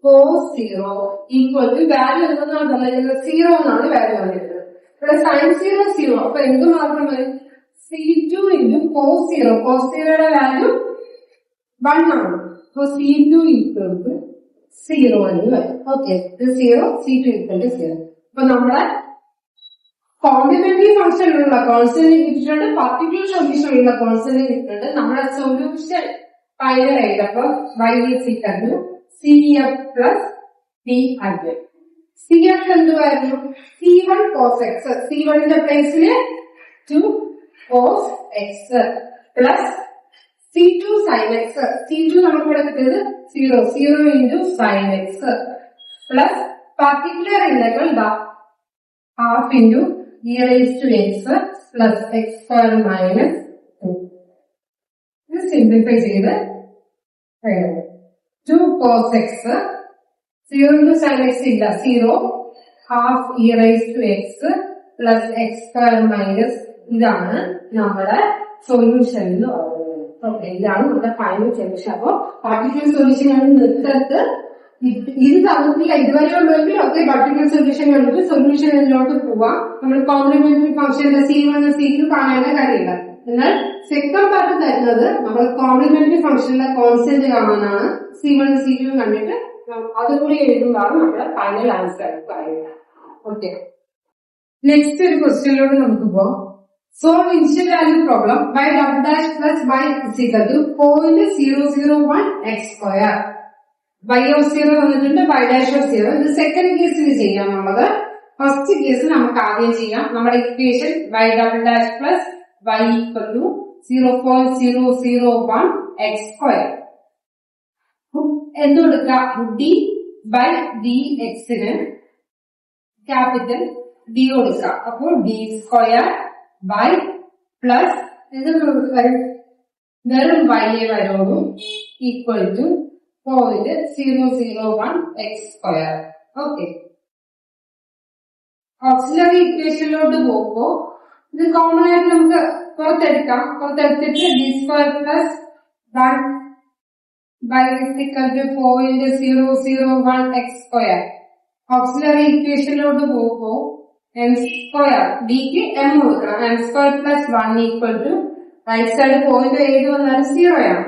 cos 0 equal to value എന്താണ് തന്നിട്ടുള്ളത് 0 എന്നാണ് വാല്യൂ തന്നിട്ടുള്ളത്. ഇവിടെ സൈൻ 0 0. അപ്പൊ എന്ത് മാത്രം വരും C2 ഇൻറ്റു cos 0. cos 0യുടെ വാല്യൂ 1 ആണ്. അപ്പൊ C2 ഈക്വൽ ടു 0 എന്ന് വരും. ഓക്കെ, ഇത് 0, C2 ഈക്വൽ ടു 0. അപ്പൊ നമ്മുടെ കോംപ്ലിമെന്ററി ഫംഗ്ഷനിലുള്ള കോൺസ്റ്റന്റ് കിട്ടിയിട്ടുണ്ട്, പർട്ടിക്കുലർ സൊല്യൂഷനിലുള്ള കോൺസ്റ്റന്റ് കിട്ടിയിട്ടുണ്ട്. നമ്മുടെ സൊല്യൂഷൻ ഫൈനൽ ആയിട്ടപ്പോ y is equal to CF plus DI. CF എന്തുവായിരുന്നു C1 cos x. C1 ന്റെ പ്ലേസിൽ 2 cos x പ്ലസ് C2 sin x. C2 നമുക്ക് ഇവിടെ കിട്ടിയത് 0 0 into sin x plus particular integral half into e raised to x plus x square minus 2. ഇത് സിംപ്ലിഫൈ ചെയ്ത് 2 cos x 0 into sin x ഇല്ല 0 half e raised to x plus x square minus ഇതാണ് നമ്മുടെ സൊല്യൂഷൻ. ഓക്കെ, ഇതാണ് നമ്മുടെ ഫൈനൽ സൊല്യൂഷൻ. അപ്പൊ പാർട്ടിക്കുലർ സൊല്യൂഷൻ ആണ് നിർത്തത്ത്. ഇത് തന്നിട്ടില്ല ഇതുവരെ ഉള്ളെങ്കിൽ ഒക്കെ പർട്ടിക്കുലർ സൊല്യൂഷൻ കണ്ടിട്ട് സൊല്യൂഷനിലോട്ട് പോവാം. നമ്മൾ കോംപ്ലിമെന്ററി ഫംഗ്ഷന്റെ C1 C2 കാണേണ്ട കാര്യമില്ല. എന്നാൽ സെക്കൻഡ് പാർട്ട് തരുന്നത് നമ്മൾ കോംപ്ലിമെന്ററി ഫംഗ്ഷനിലെ കോൺസ്റ്റന്റ് കാണാനാണ്. C1 C2 കണ്ടിട്ട് അതുകൂടി എഴുതുന്നതാണ് നമ്മുടെ ഫൈനൽ ആൻസർ പറയുന്നത്. ഓക്കെ, നെക്സ്റ്റ് ഒരു ക്വസ്റ്റ്യനിലോട്ട് നമുക്ക് പോവാം. Solve initial value problem by double dash plus y is equal to 0.001 x square. y of 0 തന്നിട്ടുണ്ട്, y dash of 0. ഇത് സെക്കൻഡ് കേസിൽ ചെയ്യാം നമ്മളത്. ഫസ്റ്റ് കേസിൽ നമുക്ക് ആദ്യം ചെയ്യാം. നമ്മുടെ equation y double dash plus y equal to 0.001 x square. എന്ത് കൊടുക്കാം d by dx ന് ക്യാപിറ്റൽ d കൊടുക്കാം. അപ്പോൾ d സ്ക്വയർ by പ്ലസ് എന്ത് വെറും y വരുള്ളൂ ഈക്വൽ ടു 0.001 x സ്ക്വയർ. ഓക്കെ, ഓക്സിലറി ഇക്വേഷനിലോട്ട് പോകുമ്പോ ഇത് കോമൺ ആയിട്ട് നമുക്ക് പുറത്തെടുക്കാം. പുറത്തെടുത്തിട്ട് d square plus 1 by is equal to 0.001 x സ്ക്വയർ. ഓക്സിലറി ഇക്വേഷനിലോട്ട് പോകുമ്പോ m സ്ക്വയർ ഡിക്ക് m കൊടുക്കണം. m square plus 1 equal to right side point ഏത് വന്നാലും 0 ആണ്.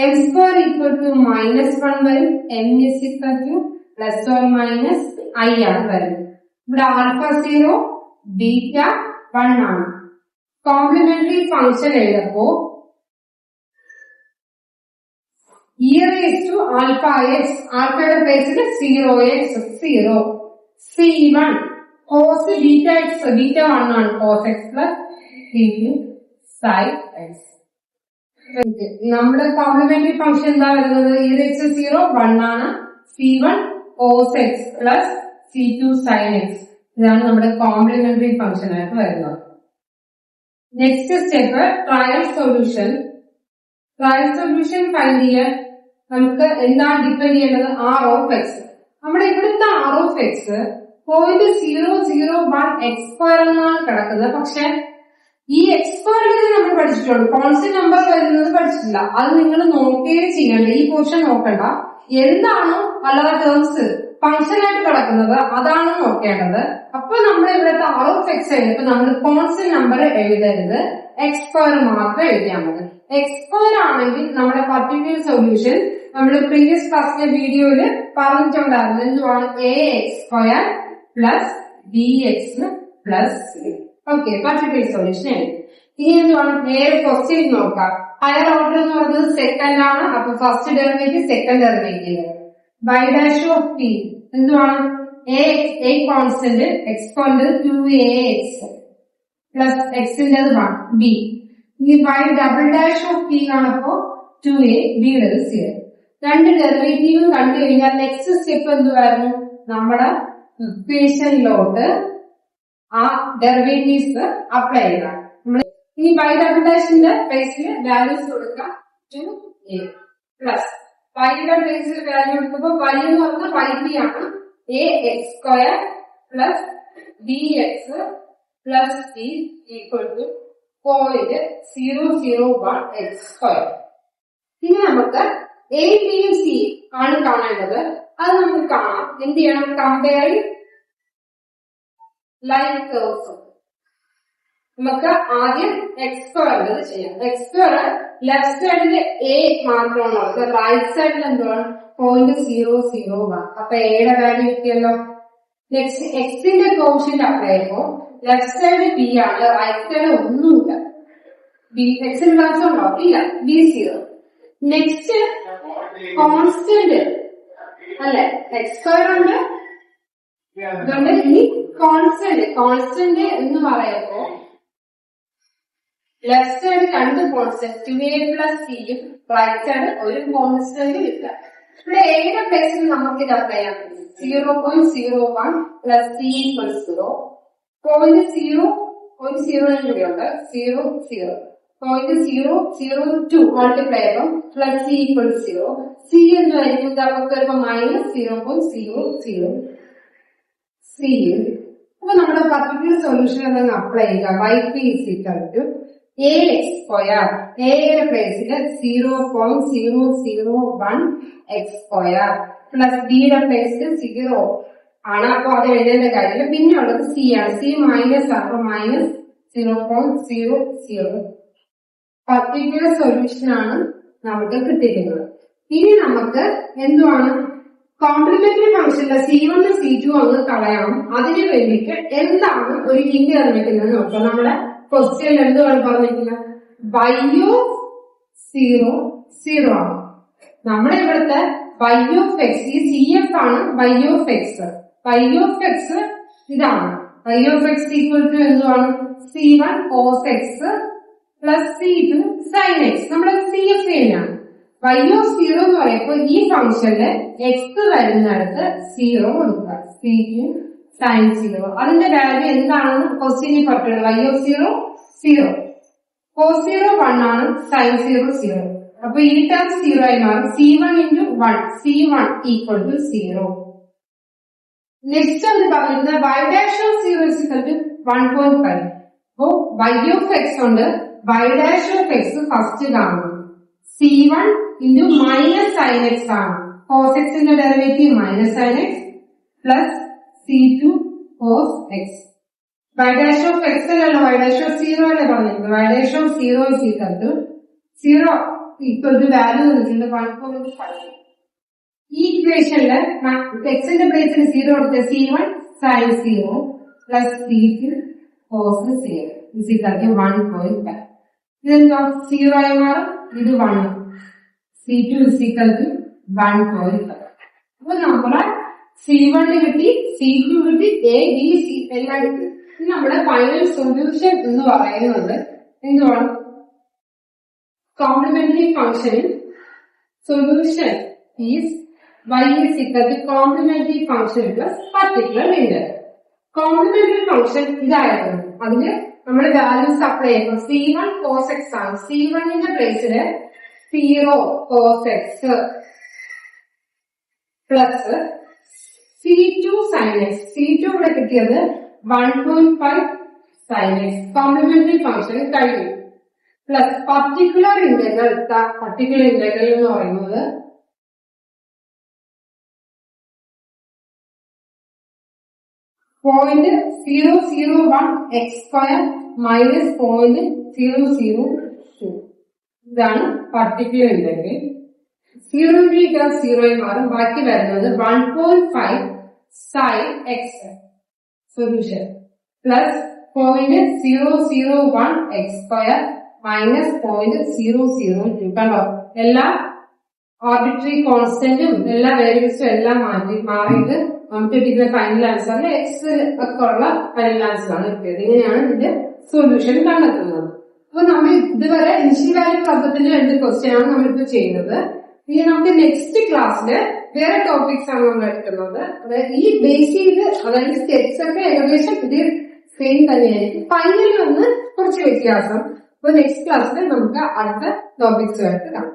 m സ്ക്വയർ ഈക്വൽ ടു -1 വരും. m is equal to plus or minus i ആണ് വരുന്നത്. ഇവിടെ ആൽഫ 0 ബീറ്റ 1 ആണ്. കോംപ്ലിമെന്ററി ഫംഗ്ഷൻ എഴുതപ്പോ e raised to alpha x, ആൽഫയുടെ പ്ലേസിൽ 0x 0 c1 cos beta x, beta 1 ആണ് cos x plus c2 sin x. നമ്മുടെ കോംപ്ലിമെന്ററി ഫംഗ്ഷൻ എന്താ വരുന്നത് e raised to 0 1 ആണ്. c1 cos x plus c2 sin x. ഇതാണ് നമ്മുടെ കോംപ്ലിമെന്ററി ഫംഗ്ഷൻ ആയിട്ട് വരുന്നത്. Next step trial solution. Trial solution find ചെയ്യാൻ നമുക്ക് എന്താണ് ഡിപ്പെൻഡ് ചെയ്യേണ്ടത് r of x. നമ്മുടെ ഇവിടുത്തെ r of x 0.001 x square എന്നാണ് കിടക്കുന്നത്. പക്ഷെ ഈ എക്സ് സ്ക്വയറിൽ നമ്മൾ പഠിച്ചിട്ടുണ്ട്, കോൺസ്റ്റന്റ് നമ്പർ വരുന്നത് പഠിച്ചിട്ടില്ല. അത് നിങ്ങൾ നോക്കുകയും ചെയ്യണ്ട, ഈ പോർഷൻ നോക്കണ്ട. എന്താണോ അല്ലാതെ ടേംസ് ഫംഗ്ഷൻ ആയിട്ട് കിടക്കുന്നത് അതാണ് നോക്കേണ്ടത്. അപ്പൊ നമ്മൾ ഇവിടുത്തെ ആർ ഓഫ് എക്സ് എഴുതുമ്പോൾ നമ്മൾ കോൺസ്റ്റന്റ് നമ്പർ എഴുതരുത്, എക്സ് സ്ക്വയർ മാത്രം എഴുതിയാൽ മതി. എക്സ് സ്ക്വയർ ആണെങ്കിൽ നമ്മുടെ പർട്ടിക്കുലർ സൊല്യൂഷൻ നമ്മൾ പ്രീവിയസ് ക്ലാസ്സിലെ വീഡിയോയിൽ പറഞ്ഞിട്ടുണ്ടായിരുന്നു. എന്തുവാണ്? A x square plus b x plus C. Okay, particular solution എഴുതി. ഇനി എന്തുവാണ്? നേരെ ക്വസ്റ്റ്യൻ നോക്കാം. ഹയർ ഓർഡർ എന്ന് പറയുന്നത് സെക്കൻഡ് ആണ്. അപ്പൊ first derivative second derivative y dash of p എന്തുവാണ്? a കോൺസ്റ്റന്റ് എക്സ്പോണ്ട് 2ax പ്ലസ് എക്സിന്റെ 1 b. ഇനി y double dash of p കാണപ്പോ 2a b യുടെ 0. രണ്ട് ഡെറിവേറ്റീവ് കണ്ടു കഴിഞ്ഞാൽ നെക്സ്റ്റ് സ്റ്റെപ്പ് എന്തുവായിരുന്നു? നമ്മുടെ ഇക്വേഷനിലോട്ട് ആ ഡെറിവേറ്റീവ്സ് അപ്ലൈ ചെയ്യുക. ഇനി y ഡബിൾ ഡാഷിന്റെ പ്ലേസിൽ വാല്യൂസ് കൊടുക്കാം 2a പ്ലസ് വൈയുടെ പ്ലേസിൽ വാല്യൂ കൊടുക്കുമ്പോൾ y എന്ന് പറഞ്ഞാൽ y ആണ്. a x square plus b x plus c equal to 0.001 x square. ഇനി നമുക്ക് എ ബിയും സി ആണ് കാണേണ്ടത്. അത് നമുക്ക് കാണാം. എന്ത് ചെയ്യണം? Comparing line curves. നമുക്ക് ആദ്യം എക്സ് സ്ക്വയർ ചെയ്യാം. എക്സ് സ്ക്വയർ ലെഫ്റ്റ് സൈഡില് എ മാത്രമാണ്, റൈറ്റ് സൈഡിൽ എന്താണ്? 0.001. അപ്പൊ എയുടെ വാല്യൂ കിട്ടിയല്ലോ. നെക്സ്റ്റ് എക്സിന്റെ കോഷ്യന്റ് അപ്ലൈ ചെയ്യുമ്പോൾ ലെഫ്റ്റ് സൈഡ് ബി ആണ്, റൈറ്റ് സൈഡ് ഒന്നുമില്ല. ബി എക്സിന്റെ വാല്യൂസ് ഉണ്ടോ? ഇല്ല, ബി 0. നെക്സ്റ്റ് കോൺസ്റ്റന്റ് അല്ലെ, എക്സ് സ്ക്വയർ ഉണ്ട്. അതുകൊണ്ട് ഇനി കോൺസ്റ്റന്റ് എന്ന് പറയുമ്പോ ലെഫ്റ്റ് സൈഡ് രണ്ട് കോൺസ്റ്റന്റ് 2a പ്ലസ് സിയും റൈറ്റ് സൈഡ് ഒരു കോൺസ്റ്റന്റ് ഇല്ല. ഇവിടെ എയുടെ പ്ലേസിൽ നമുക്ക് ഇത് അപ്ലൈ ചെയ്യാൻ പറ്റും. 0.01 പ്ലസ് സി ഈക്വൽ 0. 0.0 കൂടിയുണ്ട്. 0.002 മൾട്ടിപ്ലൈ ചെയ്യുമ്പോൾ പ്ലസ് സി ഈക്വൽ 0. സി എന്ന് പറയുന്നത് നമുക്ക് വരുമ്പോൾ -0.00 സി. അപ്പൊ നമ്മുടെ പർട്ടിക്കുലർ സൊല്യൂഷൻ എന്നങ്ങ് അപ്ലൈ ചെയ്യുക. y is equal to a x square, എയുടെ പ്ലേസിൽ 0.001 എക്സ് സ്ക്വയർ പ്ലസ് ബിയുടെ പ്ലേസിൽ 0 ആണ്. അപ്പൊ അത് എഴുതേണ്ട കാര്യമില്ല. പിന്നെ ഉള്ളത് സി ആണ്. സി മൈനസ് അപ്പൊ -0.00 പർട്ടിക്കുലർ സൊല്യൂഷൻ ആണ് നമുക്ക് കിട്ടിയിരിക്കുന്നത്. ഇനി നമുക്ക് എന്തുവാണ്? കോംപ്ലിമെന്ററി ഫംഗ്ഷന്റെ C1 C2 അങ്ങ് കളയണം. അതിന് വേണ്ടിയിട്ട് എന്താണ് ഒരു ഹിന്റ് തന്നിരിക്കുന്നത് നോക്കാം. നമ്മുടെ ക്വസ്റ്റ്യൻ എന്തുവാണ് പറഞ്ഞിരിക്കുന്നത്? y ഓഫ് 0 ആണ്. നമ്മുടെ ഇവിടുത്തെ y ഓഫ് എക്സ് ഈ CF ആണ്. y ഓഫ് എക്സ് ഇതാണ്. y of x equal to എന്തുവാണ്? C1 cos x പ്ലസ് C2 sin x. നമ്മുടെ CF തന്നെയാണ്. y ഓഫ് 0 എന്ന് പറയുമ്പോൾ ഈ ഫംഗ്ഷനില് എക്സ് വരുന്നിടത്ത് 0 കൊടുക്കുക. C2 sin 0. അതിന്റെ വാല്യൂ എന്താണെന്ന് ക്വസ്റ്റ്യനിൽ പറഞ്ഞിട്ടുണ്ട്. y ഓഫ് 0 cos 0 1 ആണ്, sin 0 0. അപ്പൊ ഈ ടേം 0 ആയി മാറും. C1 into 1 C1 equal to 0. Next എന്ന് പറയുന്നത് y dash of 0 is equal to 1.5. അപ്പോ y ഓഫ് x ഉണ്ട്, y dash of x first കാണുന്നു. C1 into minus sin x ആണ്. cos x ന്റെ ഡെറിവേറ്റീവ് minus sin x പ്ലസ് C2 cos x. y dash of x അല്ലല്ലോ, y dash of 0 അല്ലേ പറഞ്ഞിരിക്കുന്നത്. y dash of 0 is equal to 0 equal to value തന്നിട്ടുണ്ട് 1.5. ഈ ഇക്വേഷനില് എക്സിന്റെ പ്ലേസിൽ 0 കൊടുത്ത C1 sin 0 plus C2 cos 0 is equal to 1.5. ഇതെന്തോ 0 ആയി മാറും. ഇത് 1. C2 is equal to 1.5. അപ്പൊ നമ്മളെ C1 കിട്ടി, C2 കിട്ടി, A B C എല്ലാം കിട്ടി. നമ്മുടെ ഫൈനൽ സൊല്യൂഷൻ എന്ന് പറയുന്നത് എന്തുവാണ്? Complementary function solution is y is equal to complementary function plus particular integral. Complementary function ഇതായിരുന്നു. അതിന് നമ്മൾ വാല്യൂസ് അപ്ലൈ ചെയ്യുമ്പോൾ C1 cos x ആണ്. C1 ന്റെ പ്ലേസില് 0 cos x പ്ലസ് C2 sin x. C2 ഇവിടെ കിട്ടിയത് 1.5 sin x. കോംപ്ലിമെന്ററി ഫംഗ്ഷൻ കഴിഞ്ഞു. പ്ലസ് പർട്ടിക്കുലർ ഇന്റഗ്രൽ എന്ന് പറയുന്നത് 0.001x² മൈനസ് 0.002. ഇതാണ് പർട്ടിക്കുലർ ഇന്റഗ്രൽ. 0 മാറും. ബാക്കി വരുന്നത് 1.5 sin x solution plus 0.001x² minus 0.002. കണ്ടോ, എല്ലാ ആർബിട്രറി കോൺസ്റ്റന്റും എല്ലാ വേരിയബിൾസും എല്ലാം മാറിയിട്ട് നമുക്ക് കിട്ടിയ ഫൈനൽ ആൻസറിൽ എക്സ് ഒക്കെ ഉള്ള ഫൈനൽ ആൻസർ ആണ് കിട്ടിയത്. ഇങ്ങനെയാണ് ഇതിന്റെ സൊല്യൂഷൻ കണ്ടെത്തുന്നത്. അപ്പൊ നമ്മൾ ഇതുവരെ ഇനിഷ്യൽ വാല്യൂ പ്രോബ്ലത്തിന്റെ 2 ക്വസ്റ്റ്യൻ ആണ് നമ്മളിപ്പോ ചെയ്യുന്നത്. ഇനി നമുക്ക് നെക്സ്റ്റ് ക്ലാസ്സില് വേറെ ടോപ്പിക്സ് ആണ് നമ്മൾ എടുക്കുന്നത്. അതായത് ഈ ബേസ് ചെയ്ത്, അതായത് സ്റ്റെപ്സ് ഒക്കെ ഏകദേശം ഇത് സെയിം തന്നെയായിരിക്കും. ഫൈനലിൽ ഒന്ന് കുറച്ച് വ്യത്യാസം. അപ്പൊ നെക്സ്റ്റ് ക്ലാസ്സിൽ നമുക്ക് അടുത്ത ടോപ്പിക്സുമായിട്ട് കാണാം.